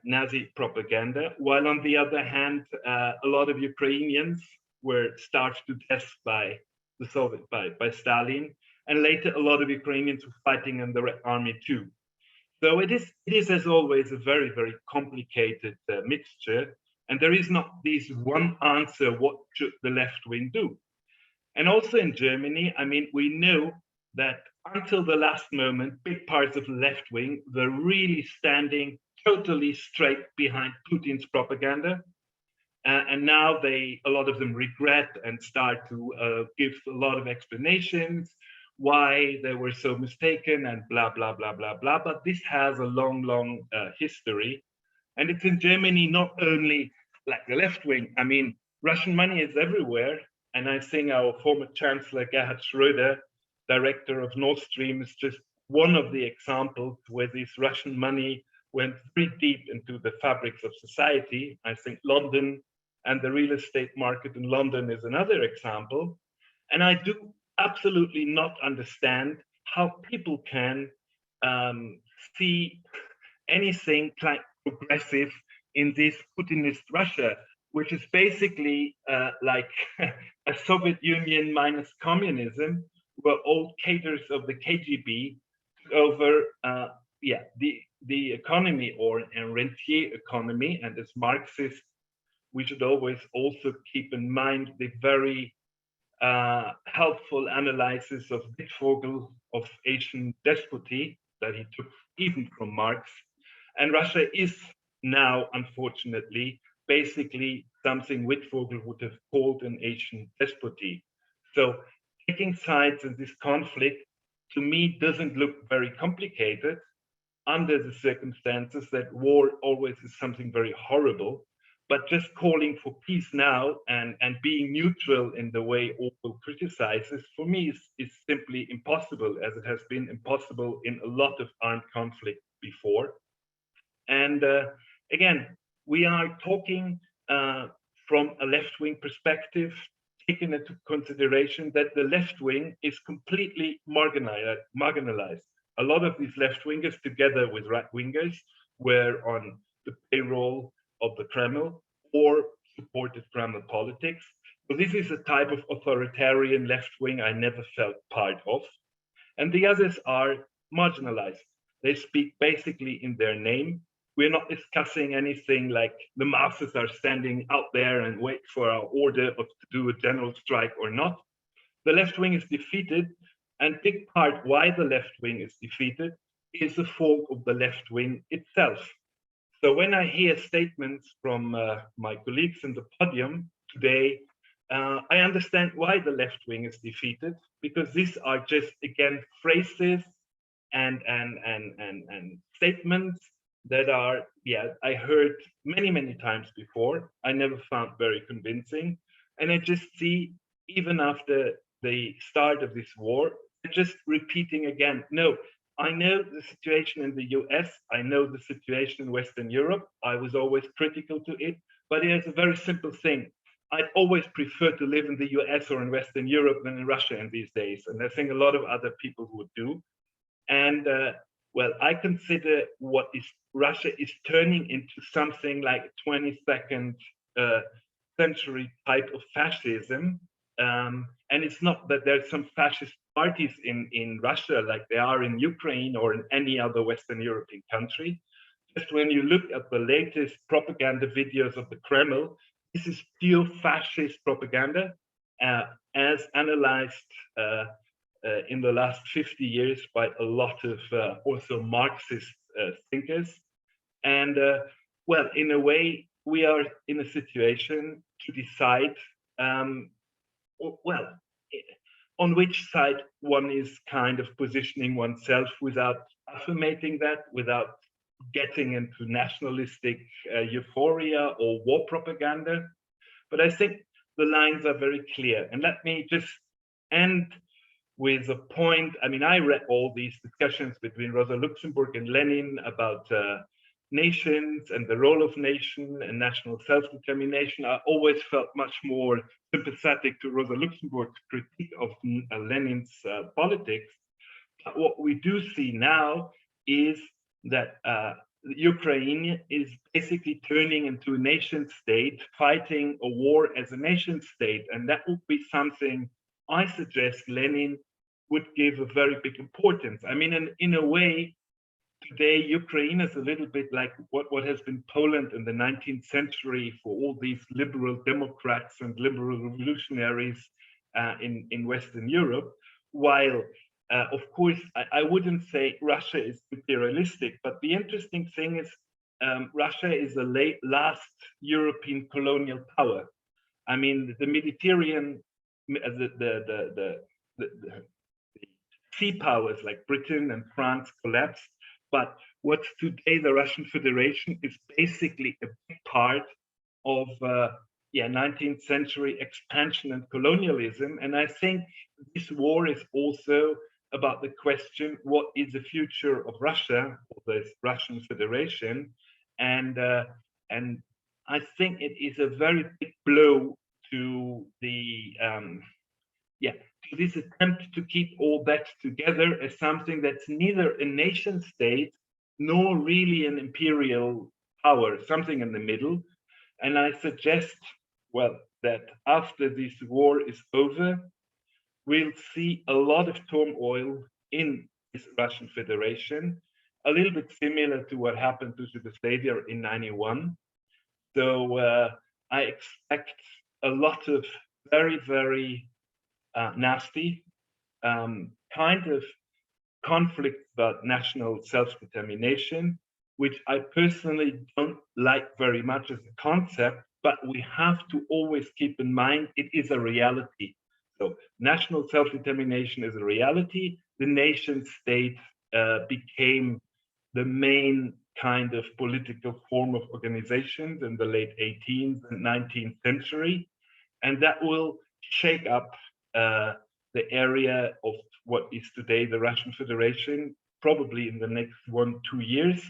Nazi propaganda, while on the other hand, a lot of Ukrainians were starved to death by the Soviet, by Stalin, and later a lot of Ukrainians were fighting in the Red Army too. So it is as always a very, very complicated mixture, and there is not this one answer, what should the left wing do? And also in Germany, I mean, we know that until the last moment, big parts of the left wing were really standing totally straight behind Putin's propaganda. And now a lot of them regret and start to give a lot of explanations why they were so mistaken and blah, blah, blah, blah, blah. But this has a long, long history. And it's in Germany, not only like the left wing. I mean, Russian money is everywhere. And I think our former Chancellor Gerhard Schröder, director of Nord Stream, is just one of the examples where this Russian money went very deep into the fabrics of society. I think London and the real estate market in London is another example. And I do absolutely not understand how people can see anything like progressive in this Putinist Russia, which is basically like a Soviet Union minus communism, where all cadres of the KGB took over the economy, or a rentier economy, and as Marxist we should always also keep in mind the very helpful analysis of Wittfogel of Asian despoty that he took even from Marx. And Russia is now, unfortunately, basically something Wittfogel would have called an Asian despoty. So taking sides in this conflict, to me, doesn't look very complicated under the circumstances that war always is something very horrible. But just calling for peace now and being neutral in the way Orwell criticizes, for me, is simply impossible, as it has been impossible in a lot of armed conflict before. And again, we are talking from a left-wing perspective, taking into consideration that the left wing is completely marginalized. A lot of these left-wingers, together with right-wingers, were on the payroll of the Kremlin or supported Kremlin politics. So this is a type of authoritarian left wing I never felt part of. And the others are marginalized. They speak basically in their name. We're not discussing anything like the masses are standing out there and wait for our order of to do a general strike or not. The left wing is defeated, and big part why the left wing is defeated is the fault of the left wing itself. So when I hear statements from my colleagues in the podium today, I understand why the left wing is defeated, because these are just, again, phrases and statements that are, I heard many times before. I never found very convincing. And I just see, even after the start of this war, just repeating again, no, I know the situation in the US, I know the situation in Western Europe, I was always critical to it, but it is a very simple thing. I'd always prefer to live in the US or in Western Europe than in Russia in these days. And I think a lot of other people would do. And well, I consider what is Russia is turning into something like 22nd century type of fascism. And it's not that there's some fascist parties in Russia like they are in Ukraine or in any other Western European country. Just when you look at the latest propaganda videos of the Kremlin, this is pure fascist propaganda, as analyzed in the last 50 years by a lot of also Marxist thinkers. And well, in a way, we are in a situation to decide well, on which side one is kind of positioning oneself without affirmating that, without getting into nationalistic euphoria or war propaganda. But I think the lines are very clear. And let me just end with a point. I mean, I read all these discussions between Rosa Luxemburg and Lenin about nations and the role of nation and national self-determination. I always felt much more sympathetic to Rosa Luxemburg's critique of Lenin's politics. But what we do see now is that Ukraine is basically turning into a nation state, fighting a war as a nation state. And that would be something I suggest Lenin would give a very big importance. I mean, in a way, today, Ukraine is a little bit like what has been Poland in the 19th century for all these liberal Democrats and liberal revolutionaries in Western Europe. While, of course, I wouldn't say Russia is imperialistic, but the interesting thing is Russia is the last European colonial power. I mean, the Mediterranean, the sea powers like Britain and France collapsed. But what's today the Russian Federation is basically a big part of 19th century expansion and colonialism. And I think this war is also about the question, what is the future of Russia, or the Russian Federation? And I think it is a very big blow to the to this attempt to keep all that together as something that's neither a nation state nor really an imperial power, something in the middle. And I suggest, well, that after this war is over, we'll see a lot of turmoil in this Russian Federation, a little bit similar to what happened to Yugoslavia in '91. So I expect a lot of very, very nasty kind of conflict about national self-determination, which I personally don't like very much as a concept, but we have to always keep in mind it is a reality. So national self-determination is a reality. The nation state became the main kind of political form of organizations in the late 18th and 19th century. And that will shake up the area of what is today the Russian Federation, probably in the next 1-2 years,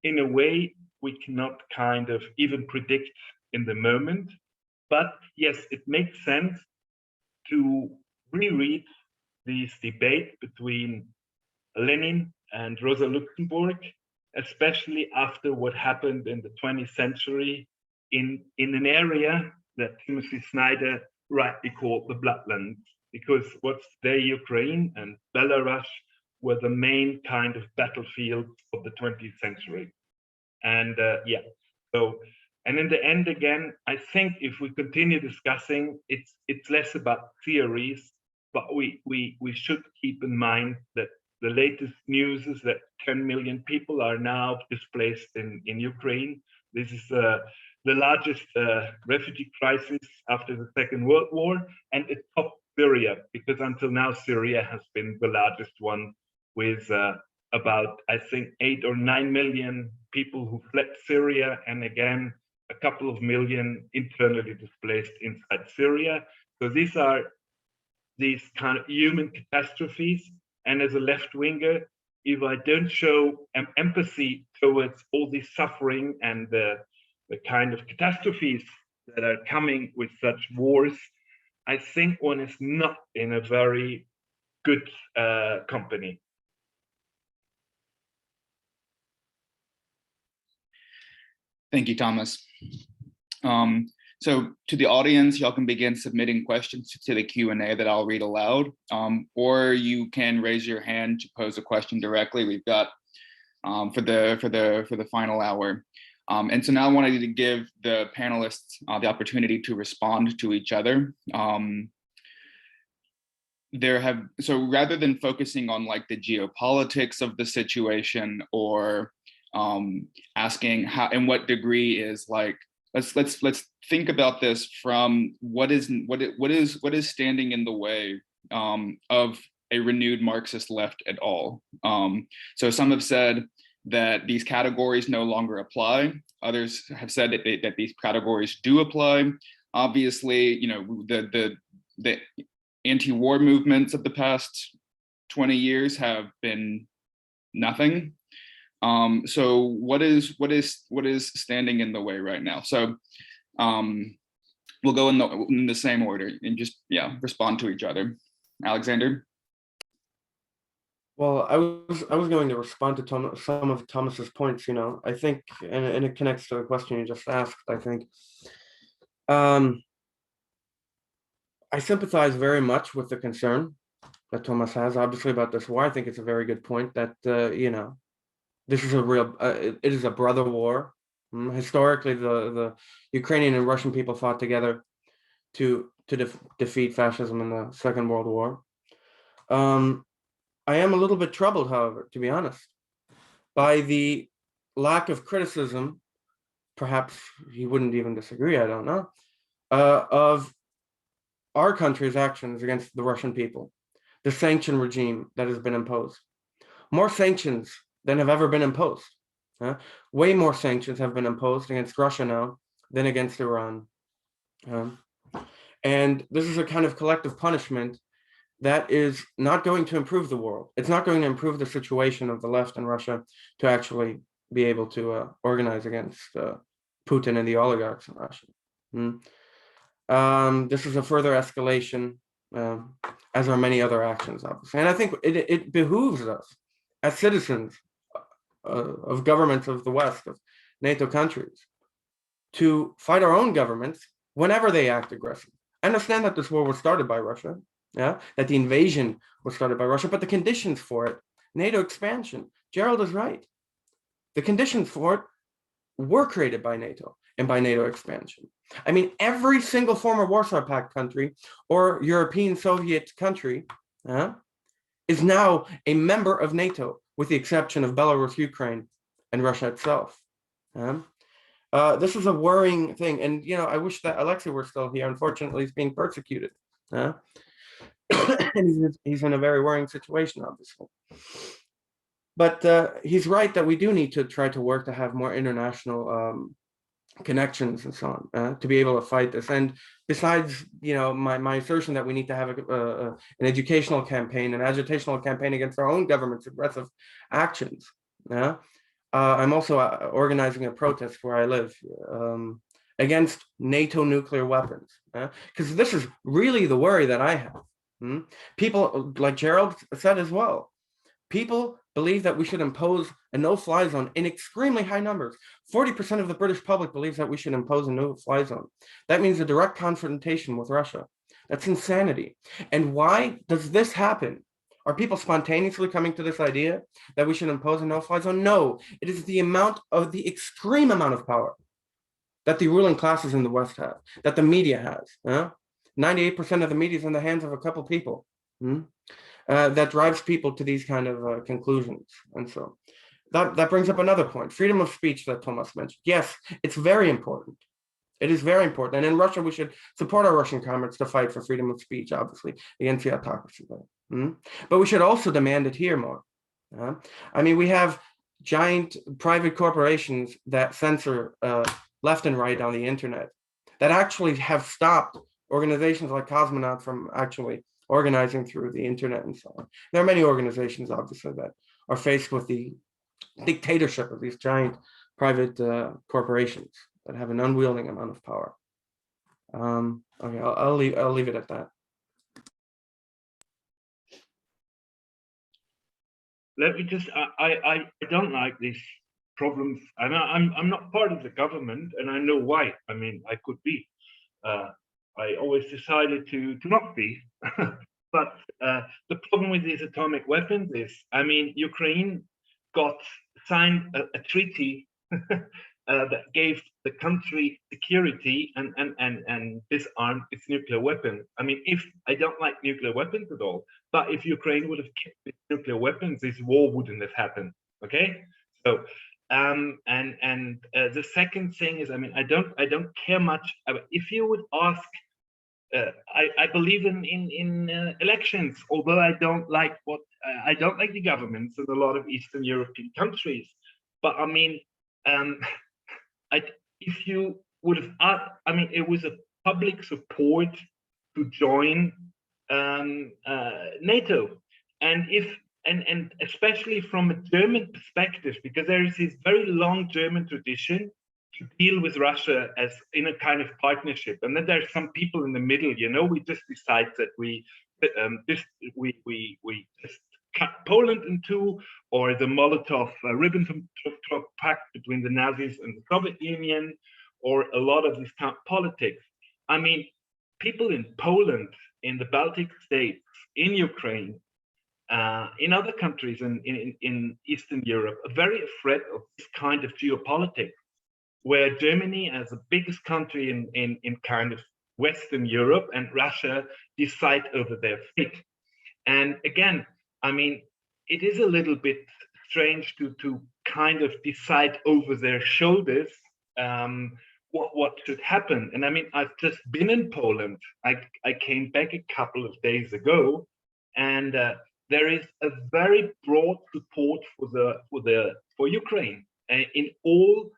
in a way we cannot kind of even predict in the moment. But yes, it makes sense to reread this debate between Lenin and Rosa Luxemburg, especially after what happened in the 20th century in an area that Timothy Snyder rightly called the Bloodlands, because what's today Ukraine and Belarus were the main kind of battlefields of the 20th century. And yeah, so, and in the end, again, I think if we continue discussing, it's less about theories, but we should keep in mind that the latest news is that 10 million people are now displaced in Ukraine. This is the largest refugee crisis after the Second World War, and it topped Syria, because until now Syria has been the largest one, with about, I think, 8 or 9 million people who fled Syria, and again, a couple of million internally displaced inside Syria. So these are these kind of human catastrophes. And as a left-winger, if I don't show empathy towards all this suffering and the kind of catastrophes that are coming with such wars, I think one is not in a very good company. Thank you, Thomas. So to the audience, y'all can begin submitting questions to the Q&A that I'll read aloud, or you can raise your hand to pose a question directly. We've got for the final hour. And so now I wanted to give the panelists the opportunity to respond to each other. So rather than focusing on like the geopolitics of the situation, or asking how and what degree is like, let's think about this from what is standing in the way of a renewed Marxist left at all. So some have said that these categories no longer apply. Others have said that these categories do apply. Obviously, you know, the anti-war movements of the past 20 years have been nothing. So what is standing in the way right now? So we'll go in the same order and just, yeah, respond to each other. Alexander? Well, I was going to respond to some of Thomas's points. You know, I think, and it connects to the question you just asked. I think I sympathize very much with the concern that Thomas has, obviously, about this war. I think it's a very good point that you know, this is a real, it is a brother war. Historically, the Ukrainian and Russian people fought together to defeat fascism in the Second World War. I am a little bit troubled, however, to be honest, by the lack of criticism, perhaps he wouldn't even disagree, I don't know, of our country's actions against the Russian people, the sanction regime that has been imposed. More sanctions than have ever been imposed. Way more sanctions have been imposed against Russia now than against Iran. And this is a kind of collective punishment that is not going to improve the world. It's not going to improve the situation of the left in Russia to actually be able to organize against Putin and the oligarchs in Russia. This is a further escalation, as are many other actions, obviously. And I think it behooves us as citizens of governments of the West, of NATO countries, to fight our own governments whenever they act aggressive. I understand that this war was started by Russia, that the invasion was started by Russia, but the conditions for it, NATO expansion, Gerald is right. The conditions for it were created by NATO. and by NATO expansion. I mean, every single former Warsaw Pact country or European Soviet country is now a member of NATO, with the exception of Belarus, Ukraine, and Russia itself. This is a worrying thing. And, you know, I wish that Alexei were still here. Unfortunately, he's being persecuted. And he's in a very worrying situation, obviously. But he's right that we do need to try to work to have more international connections and so on to be able to fight this. And besides, you know, my assertion that we need to have an educational campaign, an agitational campaign against our own government's aggressive actions. I'm also organizing a protest where I live against NATO nuclear weapons, because this is really the worry that I have. People, like Gerald said as well, people believe that we should impose a no-fly zone in extremely high numbers. 40% of the British public believes that we should impose a no-fly zone. That means a direct confrontation with Russia. That's insanity. And why does this happen? Are people spontaneously coming to this idea that we should impose a no-fly zone? No, it is the extreme amount of power that the ruling classes in the West have, that the media has. 98% of the media is in the hands of a couple people. That drives people to these kind of conclusions. And so that brings up another point, freedom of speech that Thomas mentioned. Yes, it's very important. It is very important. And in Russia, we should support our Russian comrades to fight for freedom of speech, obviously, against the autocracy. But we should also demand it here more. I mean, we have giant private corporations that censor left and right on the internet, that actually have stopped organizations like Cosmonaut from actually organizing through the internet and so on. There are many organizations, obviously, that are faced with the dictatorship of these giant private corporations that have an unwielding amount of power. Okay, I'll leave it at that. Let me just, I don't like these problems. I'm not part of the government, and I know why. I mean, I could be. I always decided to not be. But the problem with these atomic weapons is, I mean, Ukraine signed a treaty that gave the country security and disarmed its nuclear weapon. I mean, if I don't like nuclear weapons at all, but if Ukraine would have kept its nuclear weapons, this war wouldn't have happened. Okay, so the second thing is, I mean, I don't care much. If you would ask, I believe in elections, although I don't like the governments in a lot of Eastern European countries. But I mean, if you would have, I mean, it was a public support to join NATO, and especially from a German perspective, because there is this very long German tradition to deal with Russia as in a kind of partnership, and then there's some people in the middle. You know, we just decide that we just cut Poland in two, or the Molotov-Ribbentrop Pact between the Nazis and the Soviet Union, or a lot of this kind of politics. I mean, people in Poland, in the Baltic states, in Ukraine, in other countries in Eastern Europe, are very afraid of this kind of geopolitics, where Germany, as the biggest country in kind of Western Europe, and Russia decide over their fate. And again, I mean, it is a little bit strange to kind of decide over their shoulders what should happen. And I mean, I've just been in Poland. I came back a couple of days ago, and there is a very broad support for Ukraine in all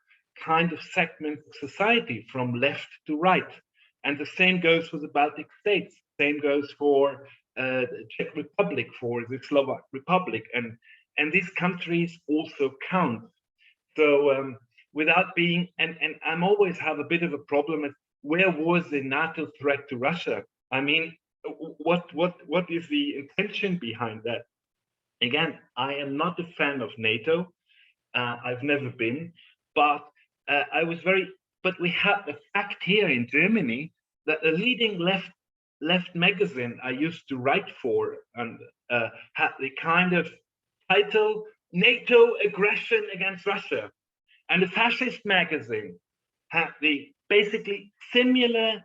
kind of segments of society, from left to right. And the same goes for the Baltic states. Same goes for the Czech Republic, for the Slovak Republic, and these countries also count. So without being, and I'm always have a bit of a problem with where was the NATO threat to Russia? I mean, what is the intention behind that? Again, I am not a fan of NATO. I've never been, but but we have the fact here in Germany that the leading left magazine I used to write for, and had the kind of title, NATO aggression against Russia. And the fascist magazine have the basically similar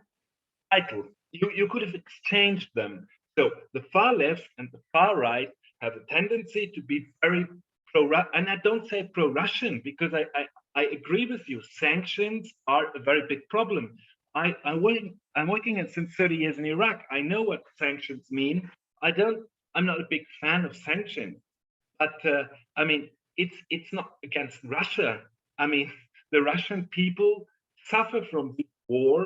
titles. You could have exchanged them. So the far left and the far right have a tendency to be very and I don't say pro-Russian because I agree with you. Sanctions are a very big problem. I'm working since 30 years in Iraq. I know what sanctions mean. I'm not a big fan of sanctions, but I mean, it's not against Russia. I mean, the Russian people suffer from the war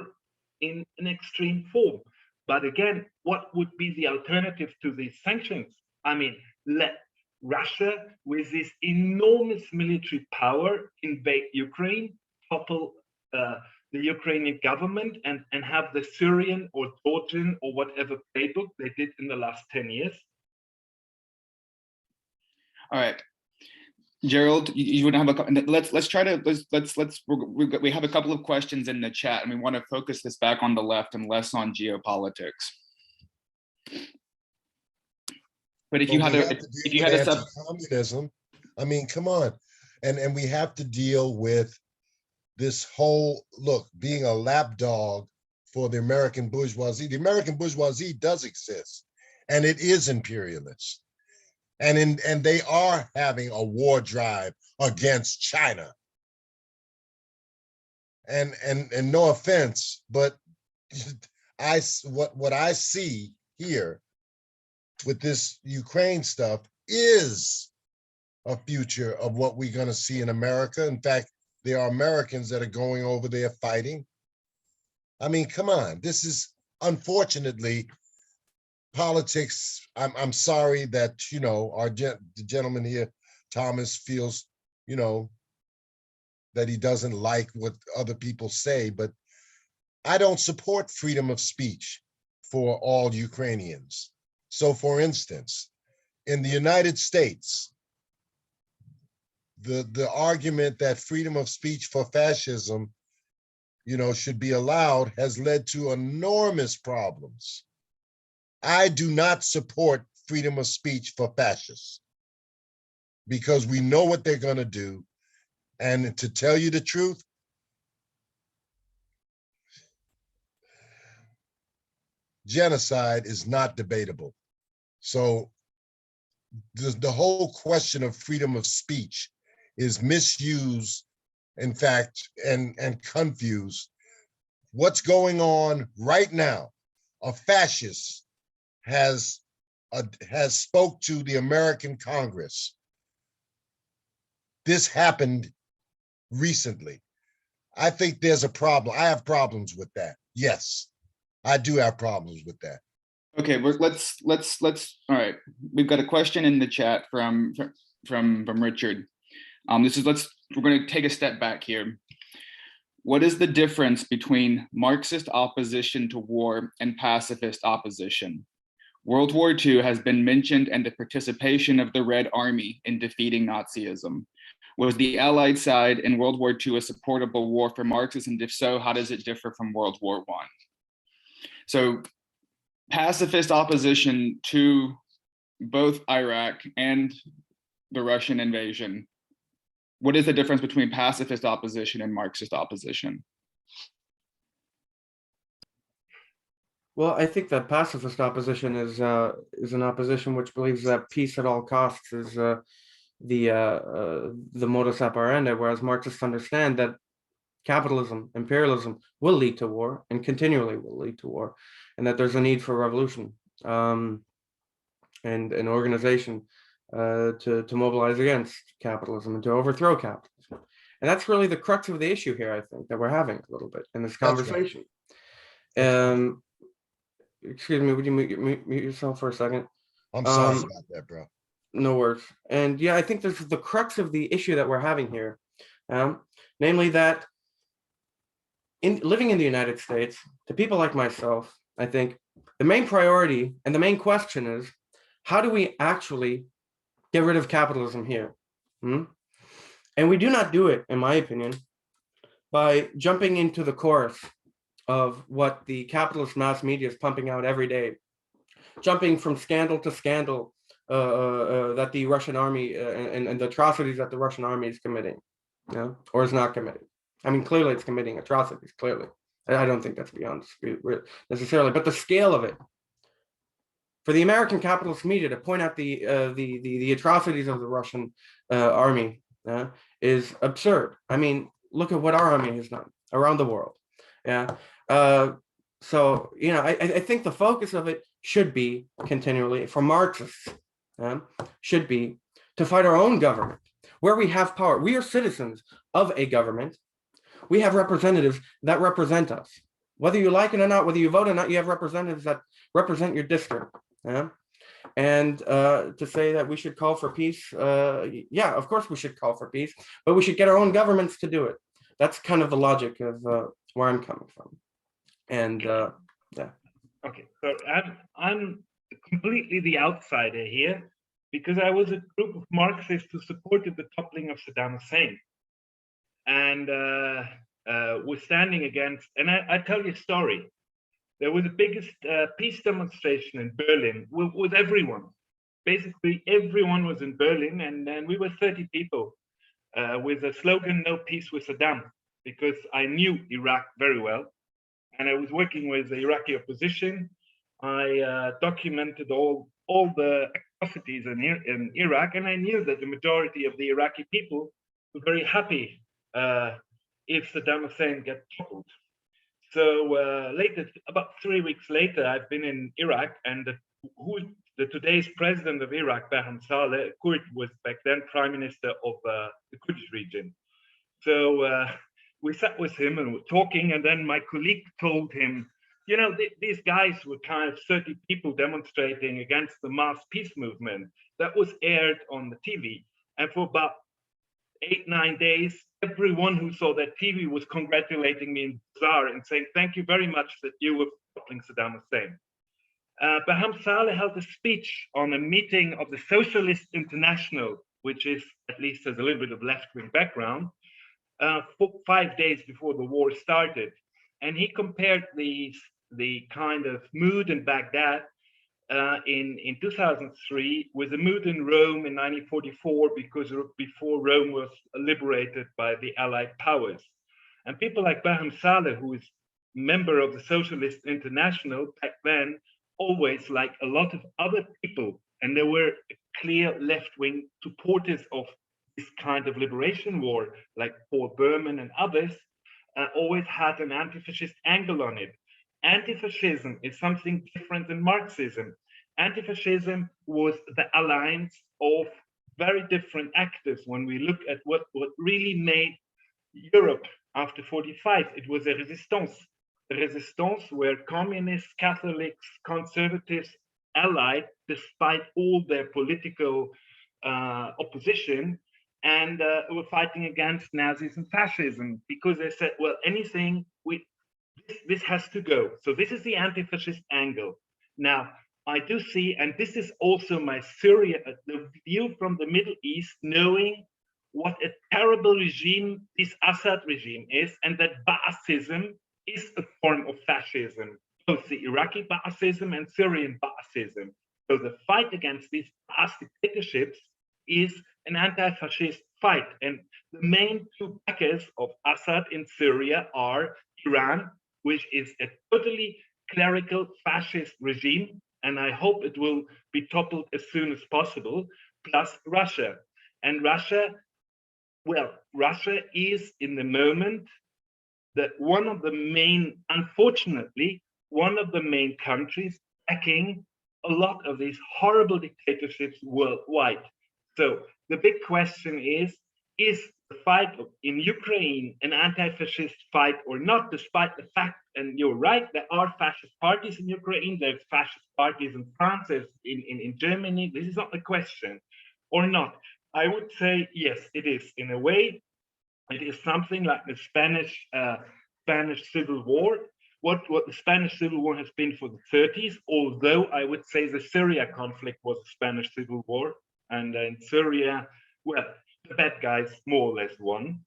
in an extreme form. But again, what would be the alternative to these sanctions? I mean, let Russia, with this enormous military power, invade Ukraine, topple the Ukrainian government, and have the Syrian or Georgian or whatever playbook they did in the last 10 years. All right, Gerald, you would have let's try to we have a couple of questions in the chat, and we want to focus this back on the left and less on geopolitics. But if you had a communism, I mean, come on, and we have to deal with this whole being a lapdog for the American bourgeoisie. The American bourgeoisie does exist, and it is imperialist. And they are having a war drive against China. And no offense, but what I see here with this Ukraine stuff is a future of what we're going to see in America. In fact, there are Americans that are going over there fighting. I mean, come on, this is unfortunately politics. I'm sorry that, the gentleman here, Thomas, feels, that he doesn't like what other people say, but I don't support freedom of speech for all Ukrainians. So for instance, in the United States, the argument that freedom of speech for fascism, should be allowed has led to enormous problems. I do not support freedom of speech for fascists because we know what they're going to do. And to tell you the truth, genocide is not debatable. So the whole question of freedom of speech is misused, in fact, and confused. What's going on right now? A fascist has spoke to the American Congress. This happened recently. I think there's a problem. I have problems with that. Yes, I do have problems with that. Okay, let's all right. We've got a question in the chat from Richard. We're going to take a step back here. What is the difference between Marxist opposition to war and pacifist opposition? World War II has been mentioned and the participation of the Red Army in defeating Nazism. Was the Allied side in World War II a supportable war for Marxists? And if so, how does it differ from World War I? So pacifist opposition to both Iraq and the Russian invasion. What is the difference between pacifist opposition and Marxist opposition? Well, I think that pacifist opposition is an opposition which believes that peace at all costs is the modus operandi, whereas Marxists understand that capitalism, imperialism will lead to war and continually will lead to war, and that there's a need for revolution and an organization to mobilize against capitalism and to overthrow capitalism. And that's really the crux of the issue here, I think, that we're having a little bit in this conversation. Excuse me, would you mute yourself for a second? I'm sorry about that, bro. No worries. And yeah, I think this is the crux of the issue that we're having here. Namely that living in the United States, to people like myself, I think the main priority and the main question is, how do we actually get rid of capitalism here? And we do not do it, in my opinion, by jumping into the chorus of what the capitalist mass media is pumping out every day, jumping from scandal to scandal that the Russian army and the atrocities that the Russian army is committing, or is not committing. I mean, clearly it's committing atrocities, clearly. I don't think that's beyond dispute necessarily, but the scale of it. For the American capitalist media to point out the atrocities of the Russian army is absurd. I mean, look at what our army has done around the world. Yeah. So, you know, I think the focus of it should be continually, for Marxists, should be to fight our own government, where we have power. We are citizens of a government. We have representatives that represent us. Whether you like it or not, whether you vote or not, you have representatives that represent your district. And to say that we should call for peace, yeah, of course we should call for peace, but we should get our own governments to do it. That's kind of the logic of where I'm coming from. And yeah. Okay, so I'm completely the outsider here, because I was a group of Marxists who supported the toppling of Saddam Hussein, and was standing against. And I tell you a story. There was the biggest peace demonstration in Berlin with everyone. Basically, everyone was in Berlin, and then we were 30 people with a slogan, "No peace with Saddam," because I knew Iraq very well. And I was working with the Iraqi opposition. I documented all the atrocities in Iraq, and I knew that the majority of the Iraqi people were very happy if Saddam Hussein get toppled. So later, about 3 weeks later, I've been in Iraq, and the today's president of Iraq, Barham Saleh, Kurd, was back then prime minister of the Kurdish region. So we sat with him and were talking, and then my colleague told him, you know, these guys were kind of 30 people demonstrating against the mass peace movement that was aired on the TV. And for about 8-9 days, everyone who saw that TV was congratulating me in the bazaar and saying, thank you very much that you were toppling Saddam Hussein. Barham Saleh held a speech on a meeting of the Socialist International, which is, at least has a little bit of left-wing background, 5 days before the war started. And he compared the kind of mood in Baghdad in 2003 with the mood in Rome in 1944, because before Rome was liberated by the Allied powers. And people like Barham Saleh, who is member of the Socialist International back then, always, like a lot of other people, and there were clear left-wing supporters of this kind of liberation war, like Paul Berman and others, always had an anti-fascist angle on it. Anti-fascism is something different than Marxism. Anti-fascism was the alliance of very different actors. When we look at what really made Europe after 45, it was a resistance. The resistance where communists, Catholics, conservatives allied despite all their political opposition, and were fighting against Nazis and fascism, because they said, well, anything, this has to go. So this is the anti-fascist angle. Now, I do see, and this is also my Syria, the view from the Middle East, knowing what a terrible regime this Assad regime is, and that Ba'athism is a form of fascism, both the Iraqi Ba'athism and Syrian Ba'athism. So the fight against these Ba'ath dictatorships is an anti-fascist fight. And the main two backers of Assad in Syria are Iran, which is a totally clerical fascist regime, and I hope it will be toppled as soon as possible, plus Russia. And Russia, well, Russia is in the moment that one of the main, unfortunately, one of the main countries backing a lot of these horrible dictatorships worldwide. So the big question is the fight in Ukraine an anti-fascist fight or not, despite the fact, and you're right, there are fascist parties in Ukraine, there's fascist parties in France, there's in Germany. This is not the question, or not. I would say, yes, it is. In a way, it is something like the Spanish Civil War, what the Spanish Civil War has been for the 30s, although I would say the Syria conflict was a Spanish Civil War. And in Syria, well, the bad guys more or less won.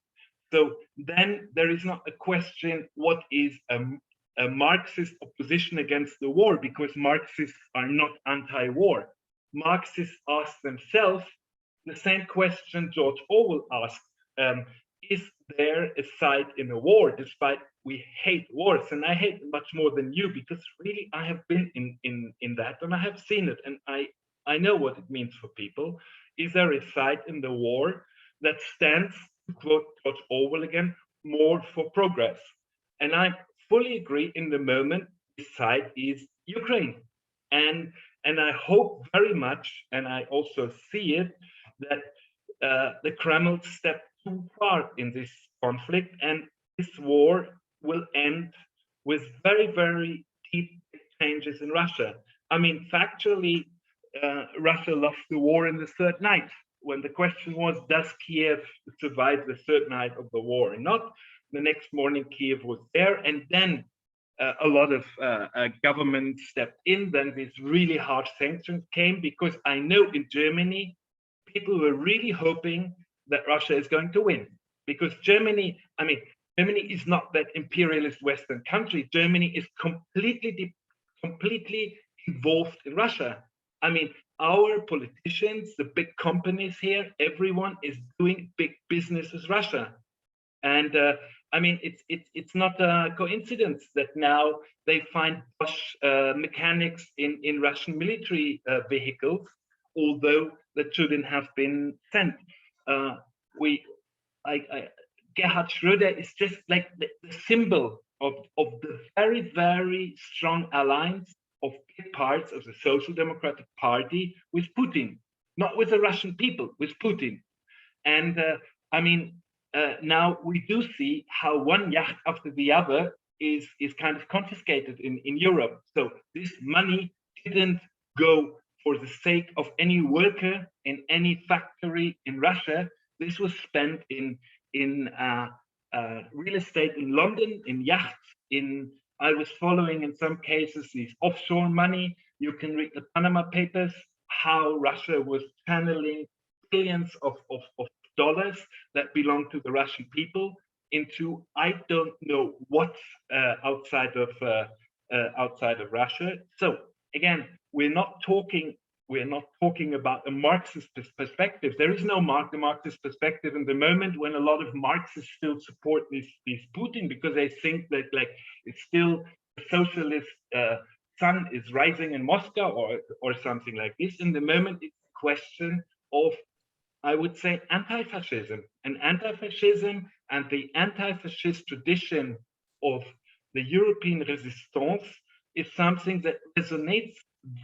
So then there is not a question what is a Marxist opposition against the war, because Marxists are not anti-war. Marxists ask themselves the same question George Orwell asked. Is there a side in a war, despite we hate wars, and I hate much more than you, because really I have been in that, and I have seen it, and I know what it means for people. Is there a side in the war that stands, to quote George Orwell again, more for progress? And I fully agree. In the moment, this side is Ukraine, and I hope very much, and I also see it, that the Kremlin stepped too far in this conflict, and this war will end with very, very deep changes in Russia. I mean, factually, Russia lost the war in the third night, when the question was, does Kiev survive the third night of the war or not? The next morning, Kiev was there, and then a lot of government stepped in. Then these really harsh sanctions came, because I know in Germany, people were really hoping that Russia is going to win, because Germany, I mean, Germany is not that imperialist Western country. Germany is completely involved in Russia. I mean, our politicians, the big companies here, everyone is doing big business with Russia. And I mean, it's not a coincidence that now they find Bosch mechanics in Russian military vehicles, although that shouldn't have been sent. Gerhard Schröder is just like the symbol of the very, very strong alliance of big parts of the Social Democratic Party with Putin, not with the Russian people, with Putin. And I mean, now we do see how one yacht after the other is kind of confiscated in Europe. So this money didn't go for the sake of any worker in any factory in Russia. This was spent in real estate in London, in yachts, I was following in some cases these offshore money. You can read the Panama Papers, how Russia was channeling billions of dollars that belong to the Russian people into I don't know what outside of Russia. So again, we're not talking about a Marxist perspective. There is no Marxist perspective in the moment, when a lot of Marxists still support this Putin, because they think that like it's still the socialist sun is rising in Moscow or something like this. In the moment, it's a question of, I would say, anti-fascism. And anti-fascism and the anti-fascist tradition of the European resistance is something that resonates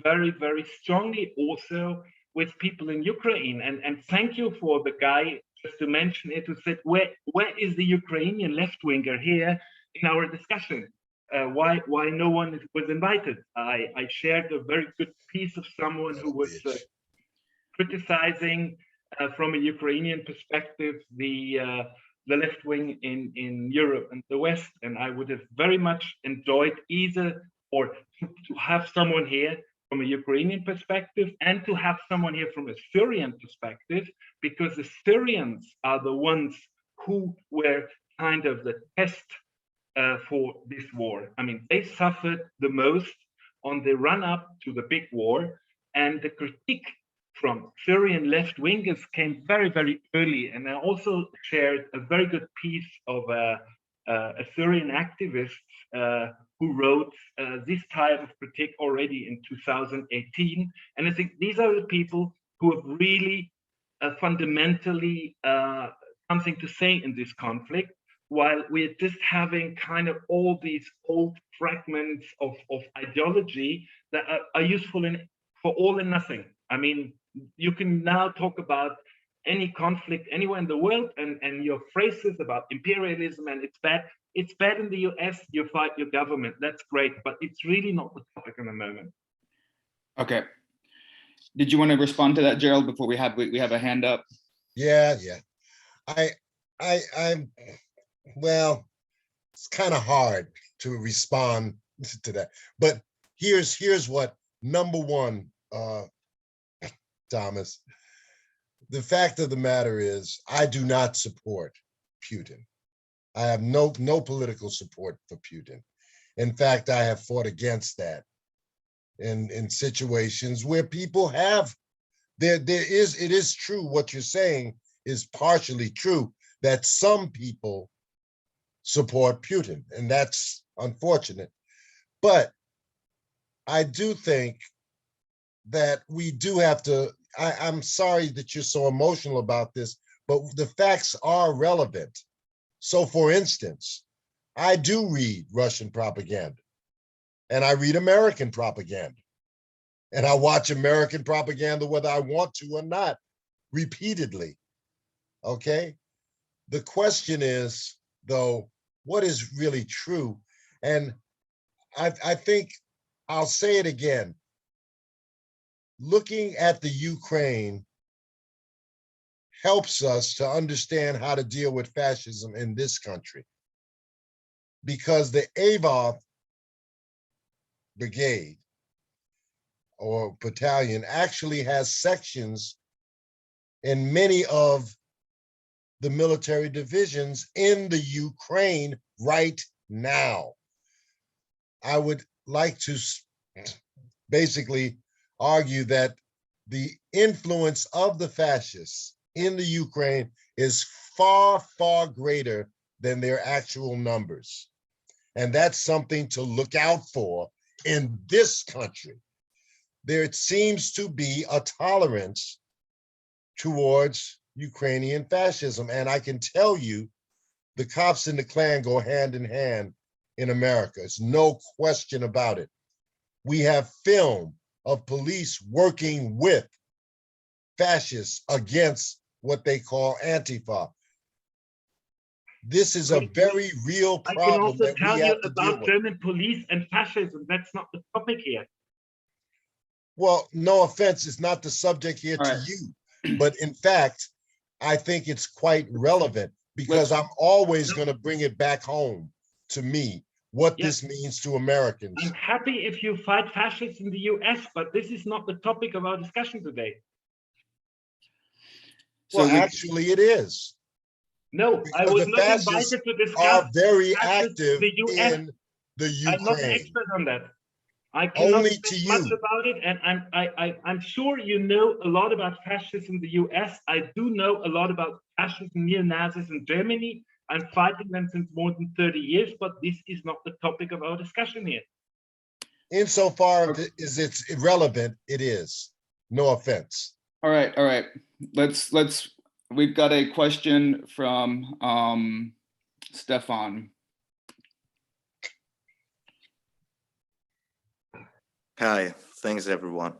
very, very strongly also with people in Ukraine. And thank you for the guy, just to mention it, who said, where is the Ukrainian left-winger here in our discussion? Why no one was invited? I shared a very good piece of someone who was criticizing from a Ukrainian perspective the left wing in Europe and the West, and I would have very much enjoyed either or to have someone here from a Ukrainian perspective and to have someone here from a Syrian perspective, because the Syrians are the ones who were kind of the test for this war. I mean, they suffered the most on the run-up to the big war, and the critique from Syrian left-wingers came very, very early. And I also shared a very good piece of a Syrian activist who wrote this type of critique already in 2018. And I think these are the people who have really fundamentally something to say in this conflict, while we're just having kind of all these old fragments of ideology that are useful for all and nothing. I mean, you can now talk about any conflict anywhere in the world, and your phrases about imperialism and it's bad in the US, you fight your government, that's great, but it's really not the topic in the moment. Okay. Did you want to respond to that, Gerald, before we have a hand up? Yeah. I'm well, it's kind of hard to respond to that, but here's what. Number one, Thomas, the fact of the matter is, I do not support Putin. I have no political support for Putin. In fact, I have fought against that in situations where people have, it is true what you're saying is partially true. that some people support Putin, and that's unfortunate. But I do think that we do have to, I'm sorry that you're so emotional about this, but the facts are relevant. So for instance, I do read Russian propaganda, and I read American propaganda, and I watch American propaganda whether I want to or not, repeatedly, okay? The question is, though, what is really true? And I think I'll say it again. Looking at the Ukraine helps us to understand how to deal with fascism in this country. Because the Avon Brigade or battalion actually has sections in many of the military divisions in the Ukraine right now. I would like to basically argue that the influence of the fascists in the Ukraine is far, far greater than their actual numbers. And that's something to look out for in this country. There seems to be a tolerance towards Ukrainian fascism. And I can tell you, the cops and the Klan go hand in hand in America. It's no question about it. We have film of police working with fascists against what they call Antifa. This is a very real I can problem also that tell we you have to deal about with. German police and fascism. That's not the topic here. Well, no offense, it's not the subject here All to right. you, but in fact, I think it's quite relevant because I'm always going to bring it back home to me, what Yeah. this means to Americans. I'm happy if you fight fascists in the US, but this is not the topic of our discussion today. Well, So actually it is. No, I Because was the not fascists invited to discuss are very fascists active in the US. in the I'm not an Ukraine. expert on that. I cannot Only say to much you. about it, and I'm sure you know a lot about fascists in the US. I do know a lot about fascists and neo-Nazis in Germany. I'm fighting them since more than 30 years, but this is not the topic of our discussion here. Insofar as it's irrelevant, it is. No offense. all right, all right. We've got a question from Stefan. Hi, thanks everyone.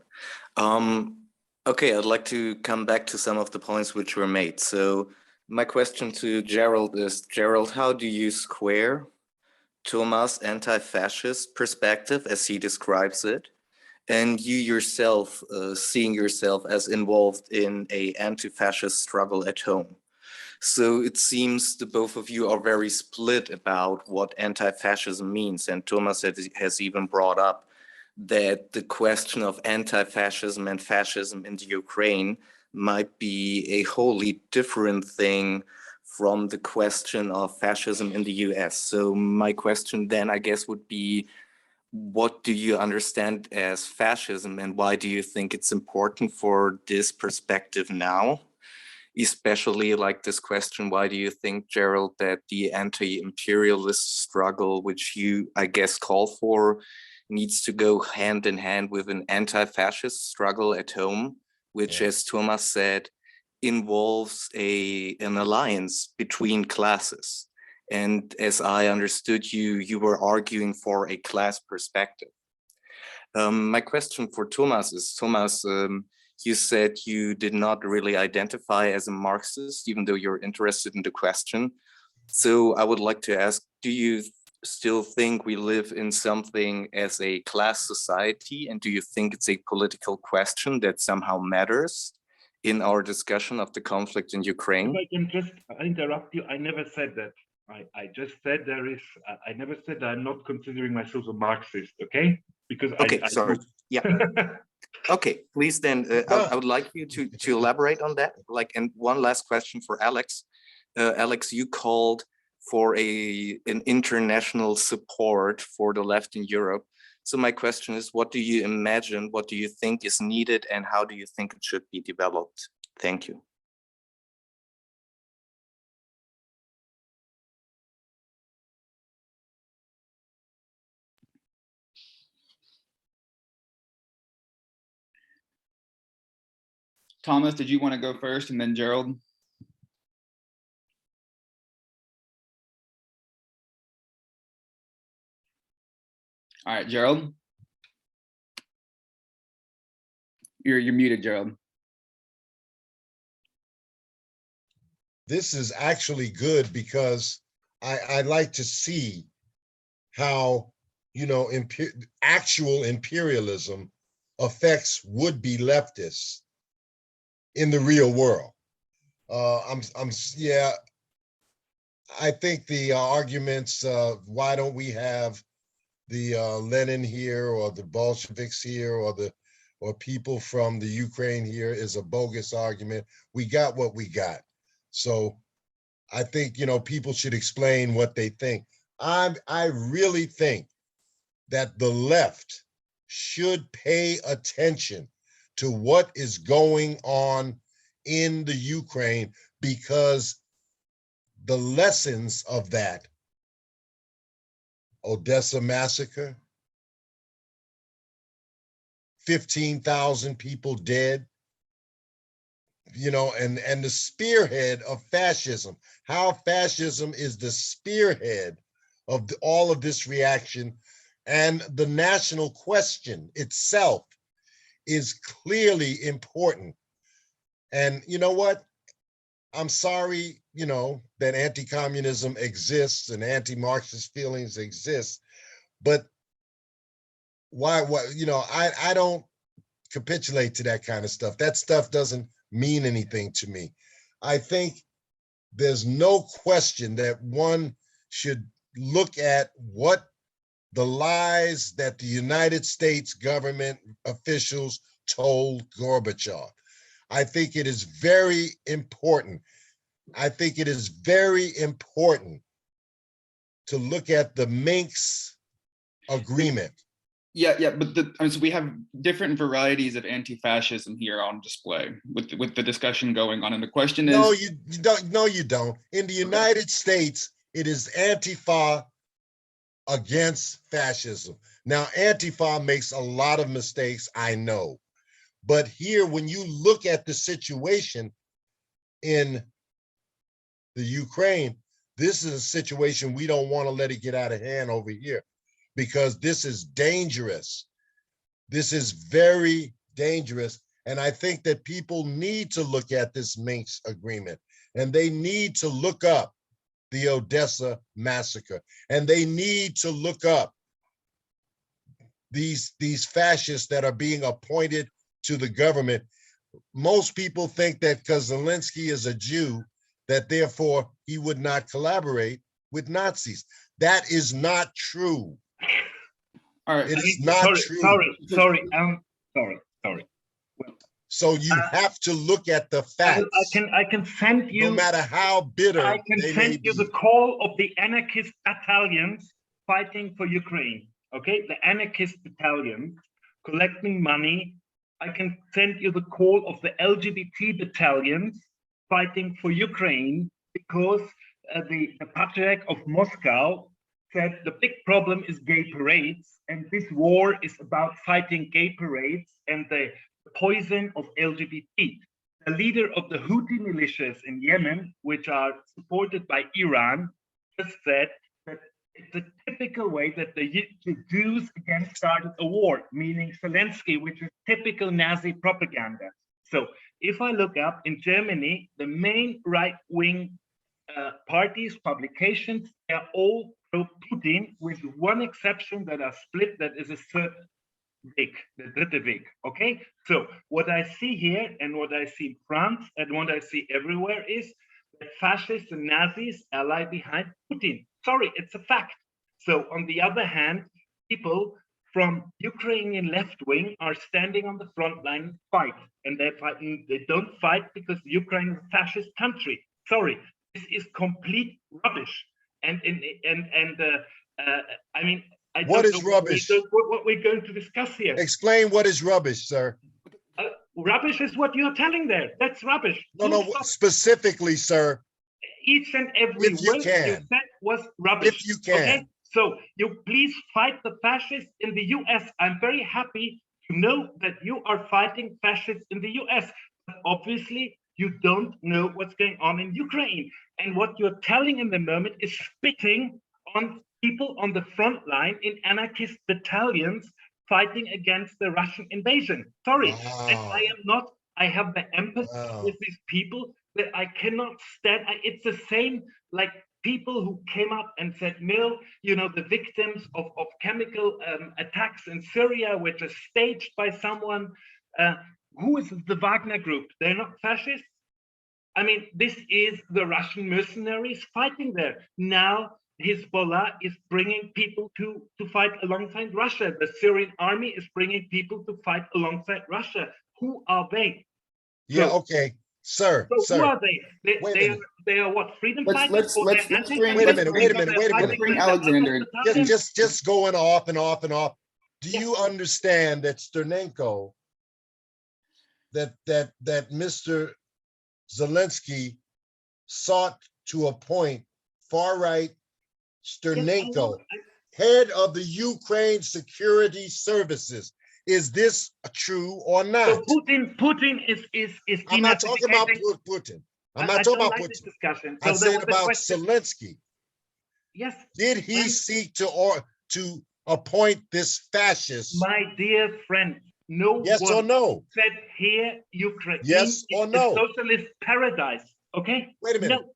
Okay, I'd like to come back to some of the points which were made. So my question to Gerald is, Gerald, how do you square Thomas' anti-fascist perspective as he describes it, and you yourself seeing yourself as involved in a anti-fascist struggle at home? So it seems the both of you are very split about what anti-fascism means, and Thomas has even brought up that the question of anti-fascism and fascism in the Ukraine might be a wholly different thing from the question of fascism in the US. So my question then, I guess, would be, what do you understand as fascism, and why do you think it's important for this perspective now? Especially like this question, why do you think, Gerald, that the anti-imperialist struggle, which you, I guess, call for, needs to go hand in hand with an anti-fascist struggle at home, which, as Thomas said, involves an alliance between classes. And as I understood you, you were arguing for a class perspective. My question for Thomas is, Thomas, you said you did not really identify as a Marxist, even though you're interested in the question. So I would like to ask, do you still think we live in something as a class society, and do you think it's a political question that somehow matters in our discussion of the conflict in Ukraine? If I can just interrupt you, I never said that. I just said there is, I never said I'm not considering myself a Marxist, okay? Because okay, sorry. Yeah. Okay, please then, I would like you to elaborate on that. Like, and one last question for Alex. Alex, you called for an international support for the left in Europe. So my question is, what do you imagine, what do you think is needed, and how do you think it should be developed? Thank you. Thomas, did you want to go first and then Gerald? All right, Gerald. You're muted, Gerald. This is actually good because I like to see how, you know, actual imperialism affects would-be leftists in the real world. Yeah, I think the arguments, why don't we have the Lenin here or the Bolsheviks here or people from the Ukraine here is a bogus argument. We got what we got. So I think, you know, people should explain what they think. I really think that the left should pay attention to what is going on in the Ukraine, because the lessons of that Odessa massacre, 15,000 people dead, you know, and the spearhead of fascism, how fascism is the spearhead of all of this reaction, and the national question itself is clearly important. And you know what? I'm sorry, you know, that anti-communism exists and anti-Marxist feelings exist, but why, you know, I don't capitulate to that kind of stuff. That stuff doesn't mean anything to me. I think there's no question that one should look at what the lies that the United States government officials told Gorbachev. I think it is very important. I think it is very important to look at the Minsk agreement. Yeah, but so we have different varieties of anti-fascism here on display with the discussion going on, and the question is, no, you don't. No, you don't. In the United States, it is Antifa against fascism. Now, Antifa makes a lot of mistakes, I know, but here, when you look at the situation in the Ukraine, this is a situation we don't want to let it get out of hand over here, because this is dangerous. This is very dangerous. And I think that people need to look at this Minsk agreement, and they need to look up the Odessa massacre, and they need to look up these fascists that are being appointed to the government. Most people think that because Zelensky is a Jew, that therefore he would not collaborate with Nazis. That is not true. all right, It is not true. Sorry. So you have to look at the facts. I can send you, no matter how bitter I can they send may you be. the call of the anarchist battalions fighting for Ukraine. Okay, the anarchist battalions collecting money. I can send you the call of the LGBT battalions fighting for Ukraine, because the Patriarch of Moscow said the big problem is gay parades, and this war is about fighting gay parades and the poison of LGBT. The leader of the Houthi militias in Yemen, which are supported by Iran, just said that it's a typical way that the Jews again started a war, meaning Zelensky, which is typical Nazi propaganda. So if I look up in Germany, the main right-wing parties, publications, they're all pro-Putin, with one exception that are split, that is a certain Weg, the Dritte Weg, okay? So what I see here and what I see in France and what I see everywhere is that fascists and Nazis ally behind Putin. Sorry, it's a fact. So on the other hand, people from Ukrainian left wing are standing on the front line and fight. And they're fighting, they don't fight because Ukraine is a fascist country. Sorry, this is complete rubbish. I mean, What is rubbish? What we're going to discuss here. Explain what is rubbish, sir. Rubbish is what you're telling there. That's rubbish. No, specifically, sir. Each and every If you word can. you said was rubbish. If you can. Okay? So you please fight the fascists in the US. I'm very happy to know that you are fighting fascists in the US. Obviously, you don't know what's going on in Ukraine. And what you're telling in the moment is spitting on people on the front line in anarchist battalions fighting against the Russian invasion. Sorry, and I am not, I have the empathy with these people that I cannot stand. It's the same like people who came up and said, no, you know, the victims of chemical attacks in Syria, which are staged by someone. Who is the Wagner group? They're not fascists. I mean, this is the Russian mercenaries fighting there. Now, Hezbollah is bringing people to fight alongside Russia. The Syrian army is bringing people to fight alongside Russia. Who are they? Yeah, okay. Sir, so who are they? They are what, freedom fighters? Let's bring wait a minute. Bring Alexander. Just going off and off and off. Do you understand that Sternenko, that Mr. Zelensky sought to appoint far-right Sternenko, head of the Ukraine Security Services? Is this true or not? So Putin is I'm not talking about Putin. I'm not talking about Putin. Discussion. I said about Zelensky. Yes. Did he seek to appoint this fascist? My dear friend, no yes one or no? said here Ukraine yes or no? A socialist paradise. Okay. Wait a minute. No.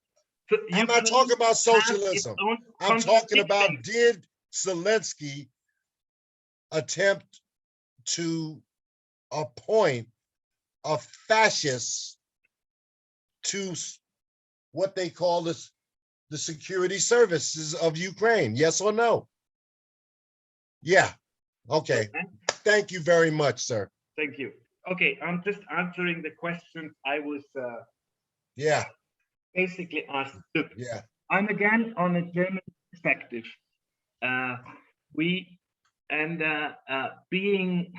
So I'm not talking about socialism. I'm talking about, did Zelensky attempt to appoint a fascist to what they call the security services of Ukraine? Yes or no? Yeah. Okay. Thank you very much, sir. Thank you. Okay, I'm just answering the question I was basically asked. Look, I'm again on a German perspective. Being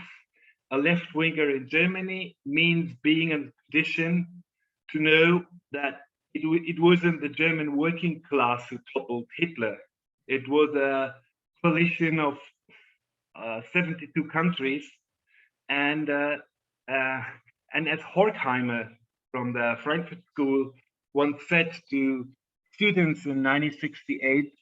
a left-winger in Germany means being in a position to know that it wasn't the German working class who toppled Hitler. It was a coalition of 72 countries, and as Horkheimer from the Frankfurt School once said to students in 1968,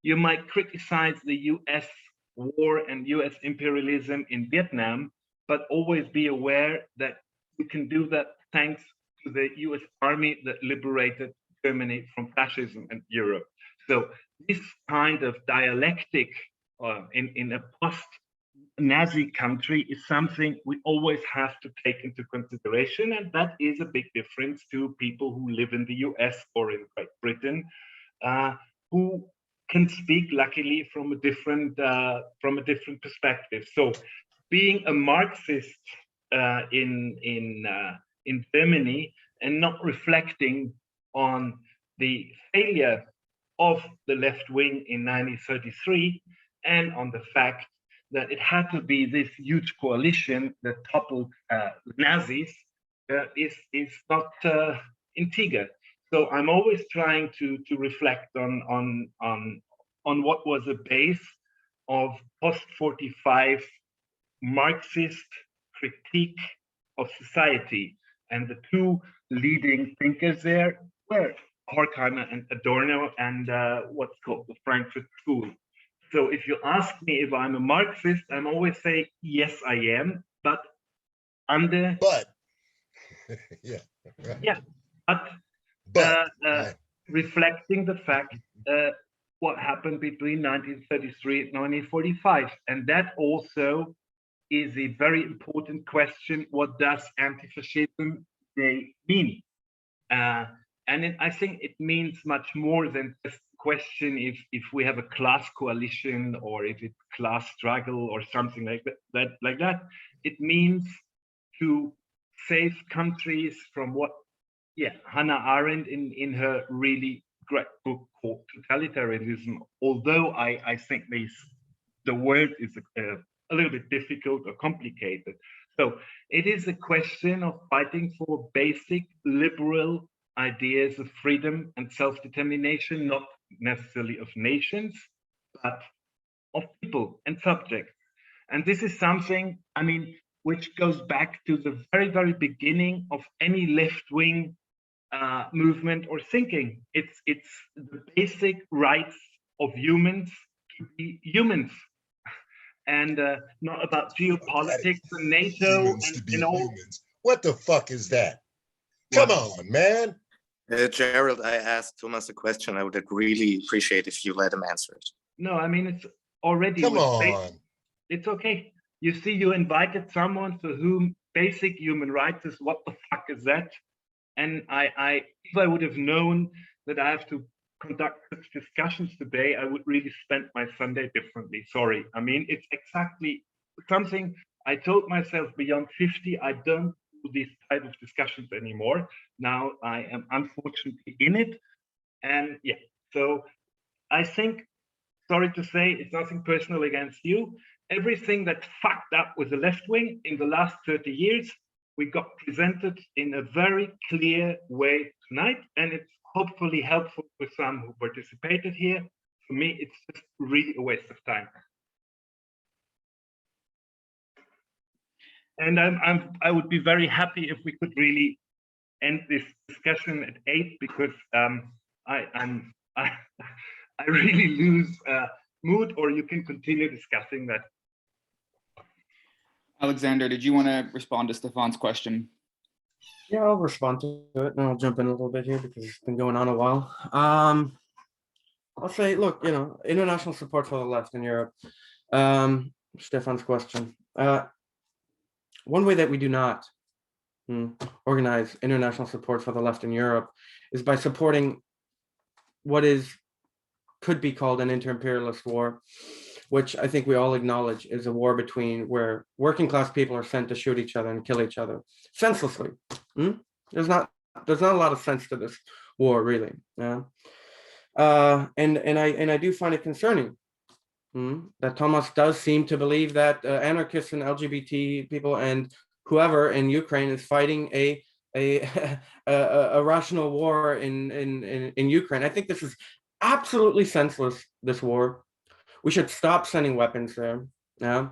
you might criticize the US war and US imperialism in Vietnam, but always be aware that you can do that thanks to the US army that liberated Germany from fascism and Europe. So this kind of dialectic in a post-Nazi country is something we always have to take into consideration, and that is a big difference to people who live in the US or in Great Britain, who can speak luckily from a different perspective. So, being a Marxist in Germany and not reflecting on the failure of the left wing in 1933 and on the fact that it had to be this huge coalition that toppled Nazis is not integer. So I'm always trying to reflect on what was the base of post-45 Marxist critique of society, and the two leading thinkers there were Horkheimer and Adorno, and what's called the Frankfurt School. So if you ask me if I'm a Marxist, I'm always saying yes, I am, but under reflecting the fact what happened between 1933 and 1945, and that also is a very important question. What does anti-fascism mean? And I think it means much more than just question if we have a class coalition or if it's class struggle or something like that. It means to save countries from what Hannah Arendt in her really great book called Totalitarianism, although I think the word is a little bit difficult or complicated. So it is a question of fighting for basic liberal ideas of freedom and self-determination, not necessarily of nations, but of people and subjects. And this is something, I mean, which goes back to the very, very beginning of any left-wing movement or thinking. It's the basic rights of humans to be humans, and not about geopolitics and NATO Humans to be and all. humans. What the fuck is that? What? Come on, man. Gerald, I asked Thomas a question. I would really appreciate if you let him answer it. No, I mean, it's already. Come on. It's okay. You see, you invited someone for whom basic human rights is what the fuck is that? And if I would have known that I have to conduct such discussions today, I would really spend my Sunday differently. Sorry. I mean, it's exactly something I told myself beyond 50, I don't do these type of discussions anymore. Now I am unfortunately in it. And yeah, so I think, sorry to say, it's nothing personal against you. Everything that fucked up with the left wing in the last 30 years, we got presented in a very clear way tonight, and it's hopefully helpful for some who participated here. For me, it's just really a waste of time. And I would be very happy if we could really end this discussion at 8, because I really lose mood, or you can continue discussing that. Alexander, did you want to respond to Stefan's question? Yeah, I'll respond to it, and I'll jump in a little bit here because it's been going on a while. I'll say, look, you know, international support for the left in Europe. Stefan's question. One way that we do not organize international support for the left in Europe is by supporting what could be called an inter-imperialist war, which I think we all acknowledge is a war between where working class people are sent to shoot each other and kill each other senselessly. There's not a lot of sense to this war, really. Yeah. And I do find it concerning that Thomas does seem to believe that anarchists and LGBT people and whoever in Ukraine is fighting a rational war in Ukraine. I think this is absolutely senseless, this war. We should stop sending weapons there. Yeah.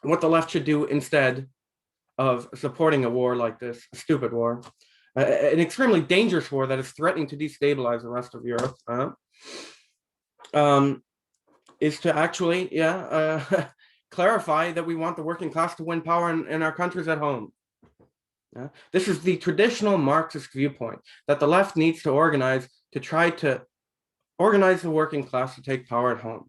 What the left should do instead of supporting a war like this, a stupid war, an extremely dangerous war that is threatening to destabilize the rest of Europe, is to actually, clarify that we want the working class to win power in our countries at home. This is the traditional Marxist viewpoint that the left needs to organize to try to organize the working class to take power at home.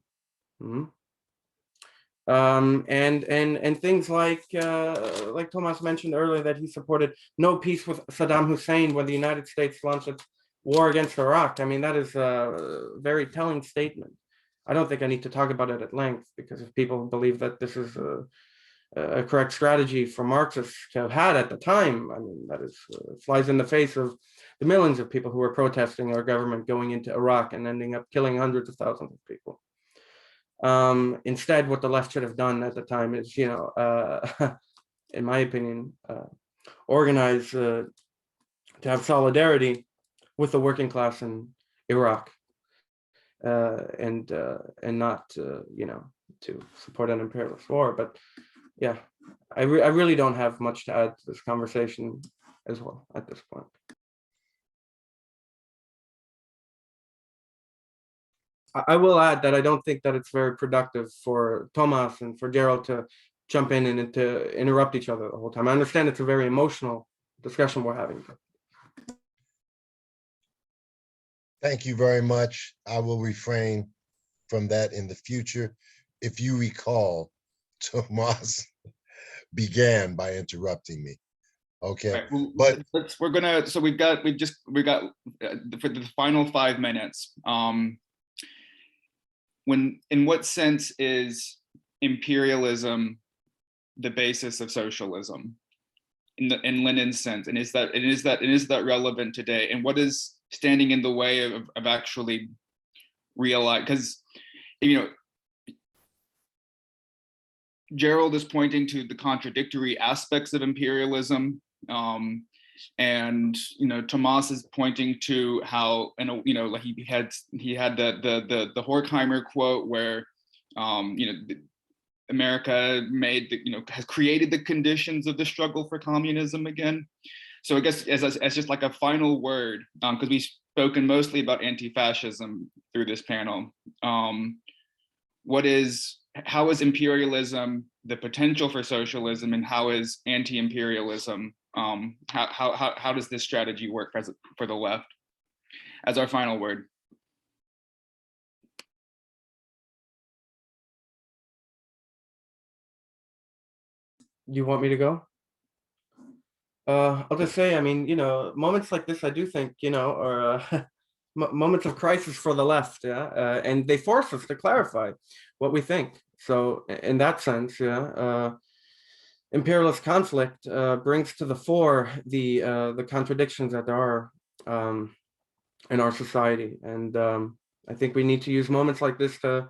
And things like Thomas mentioned earlier, that he supported no peace with Saddam Hussein when the United States launched its war against Iraq. I mean, that is a very telling statement. I don't think I need to talk about it at length, because if people believe that this is a correct strategy for Marxists to have had at the time, I mean, that is flies in the face of the millions of people who were protesting our government going into Iraq and ending up killing hundreds of thousands of people. Instead, what the left should have done at the time is, in my opinion, organize to have solidarity with the working class in Iraq, and not, to support an imperialist war. But yeah, I really don't have much to add to this conversation as well at this point. I will add that I don't think that it's very productive for Thomas and for Gerald to jump in and to interrupt each other the whole time. I understand it's a very emotional discussion we're having. Thank you very much. I will refrain from that in the future. If you recall, Thomas began by interrupting me. Okay, right, well, but we've got for the final 5 minutes. In what sense is imperialism the basis of socialism in Lenin's sense, and is that relevant today? And what is standing in the way of actually realize? Because Gerald is pointing to the contradictory aspects of imperialism, and Thomas is pointing to how, like he had the Horkheimer quote where America made the, has created the conditions of the struggle for communism again. So I guess as just like a final word, because we've spoken mostly about anti-fascism through this panel, how is imperialism the potential for socialism, and how is anti-imperialism, how does this strategy work for the left? As our final word. You want me to go? I'll just say, I mean, moments like this, I do think, are moments of crisis for the left, yeah, and they force us to clarify what we think. So in that sense, yeah, imperialist conflict brings to the fore the contradictions that there are in our society, and I think we need to use moments like this to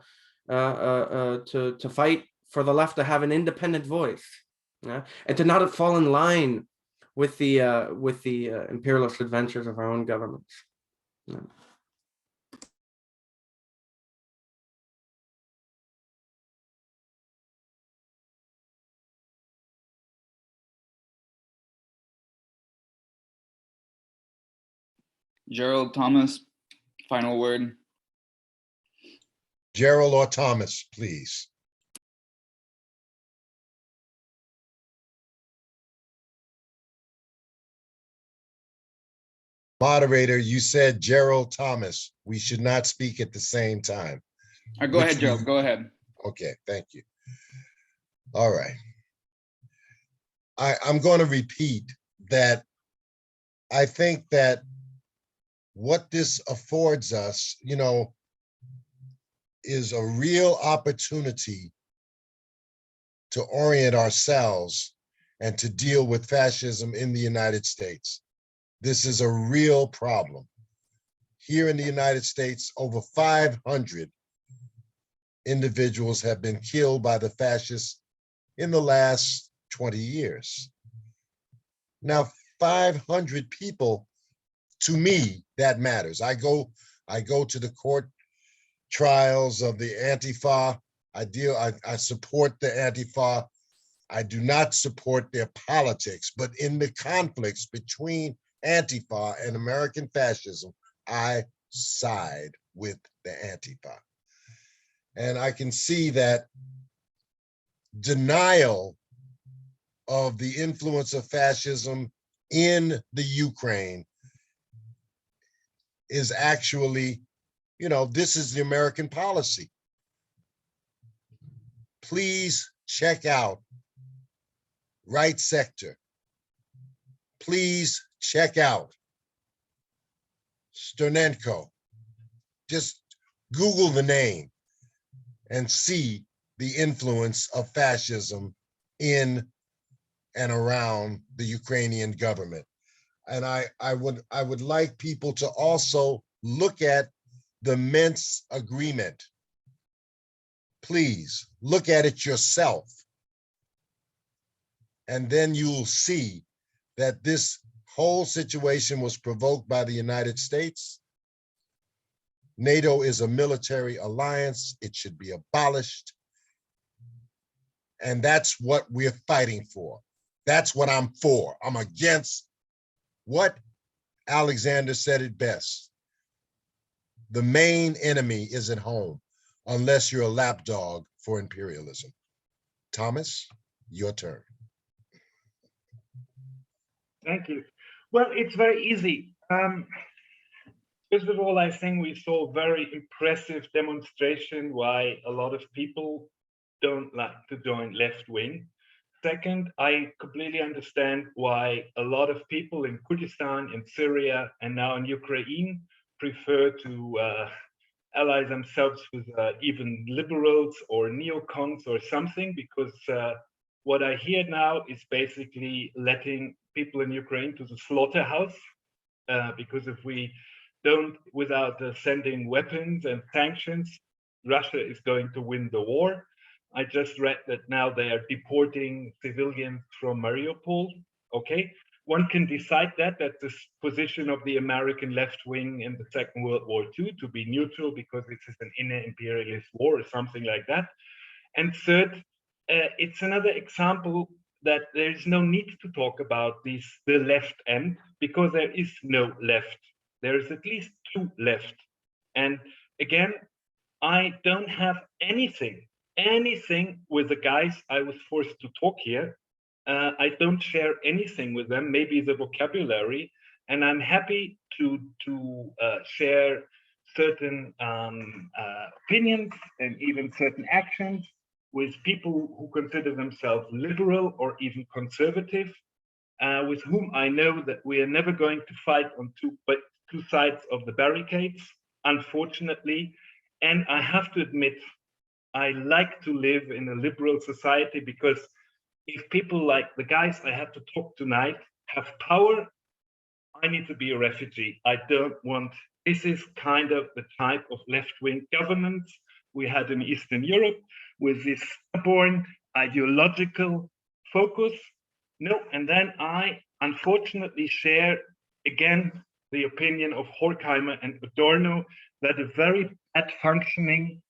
fight for the left to have an independent voice, yeah, and to not fall in line with the imperialist adventures of our own governments. Yeah. Gerald, Thomas, final word. Gerald or Thomas, please. Moderator, you said Gerald, Thomas. We should not speak at the same time. Go ahead, Gerald, go ahead. Okay, thank you. All right. I'm going to repeat that I think that what this affords us, is a real opportunity to orient ourselves and to deal with fascism in the United States. This is a real problem. Here in the United States, over 500 individuals have been killed by the fascists in the last 20 years. Now, 500 people, to me, that matters. I go to the court trials of the Antifa. I support the Antifa. I do not support their politics, but in the conflicts between Antifa and American fascism, I side with the Antifa. And I can see that denial of the influence of fascism in the Ukraine is actually, this is the American policy. Please check out Right Sector. Please check out Sternenko. Just Google the name and see the influence of fascism in and around the Ukrainian government. And I would like people to also look at the Minsk agreement. Please look at it yourself. And then you'll see that this whole situation was provoked by the United States. NATO is a military alliance. It should be abolished. And that's what we're fighting for. That's what I'm for. I'm against what Alexander said it best. The main enemy is at home, unless you're a lapdog for imperialism. Thomas, your turn. Thank you. Well, it's very easy. First of all, I think we saw a very impressive demonstration why a lot of people don't like to join left wing. Second, I completely understand why a lot of people in Kurdistan, in Syria, and now in Ukraine prefer to ally themselves with even liberals or neocons or something, because what I hear now is basically letting people in Ukraine to the slaughterhouse, because if we don't, without sending weapons and sanctions, Russia is going to win the war. I just read that now they are deporting civilians from Mariupol. Okay, one can decide that that's the position of the American left wing in the Second World War II, to be neutral because this is an inner imperialist war or something like that. And third, it's another example that there is no need to talk about the left end, because there is no left. There is at least two left. And again, I don't have anything with the guys I was forced to talk here. I don't share anything with them, maybe the vocabulary, and I'm happy to share certain opinions and even certain actions with people who consider themselves liberal or even conservative, with whom I know that we are never going to fight on two sides of the barricades, unfortunately. And I have to admit, I like to live in a liberal society, because if people like the guys I had to talk tonight have power, I need to be a refugee. I don't want, this is kind of the type of left-wing governance we had in Eastern Europe, with this stubborn ideological focus. No, and then I unfortunately share again the opinion of Horkheimer and Adorno that a very bad functioning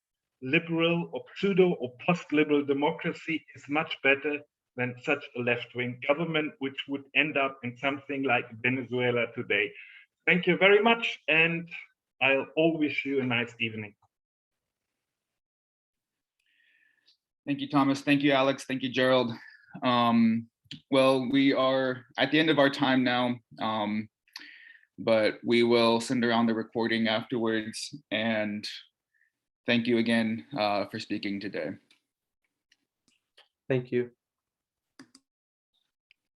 liberal or pseudo or post-liberal democracy is much better than such a left-wing government, which would end up in something like Venezuela today. Thank you very much, and I'll all wish you a nice evening. Thank you, Thomas. Thank you, Alex. Thank you, Gerald. Well, we are at the end of our time now, but we will send around the recording afterwards. And thank you again for speaking today. Thank you.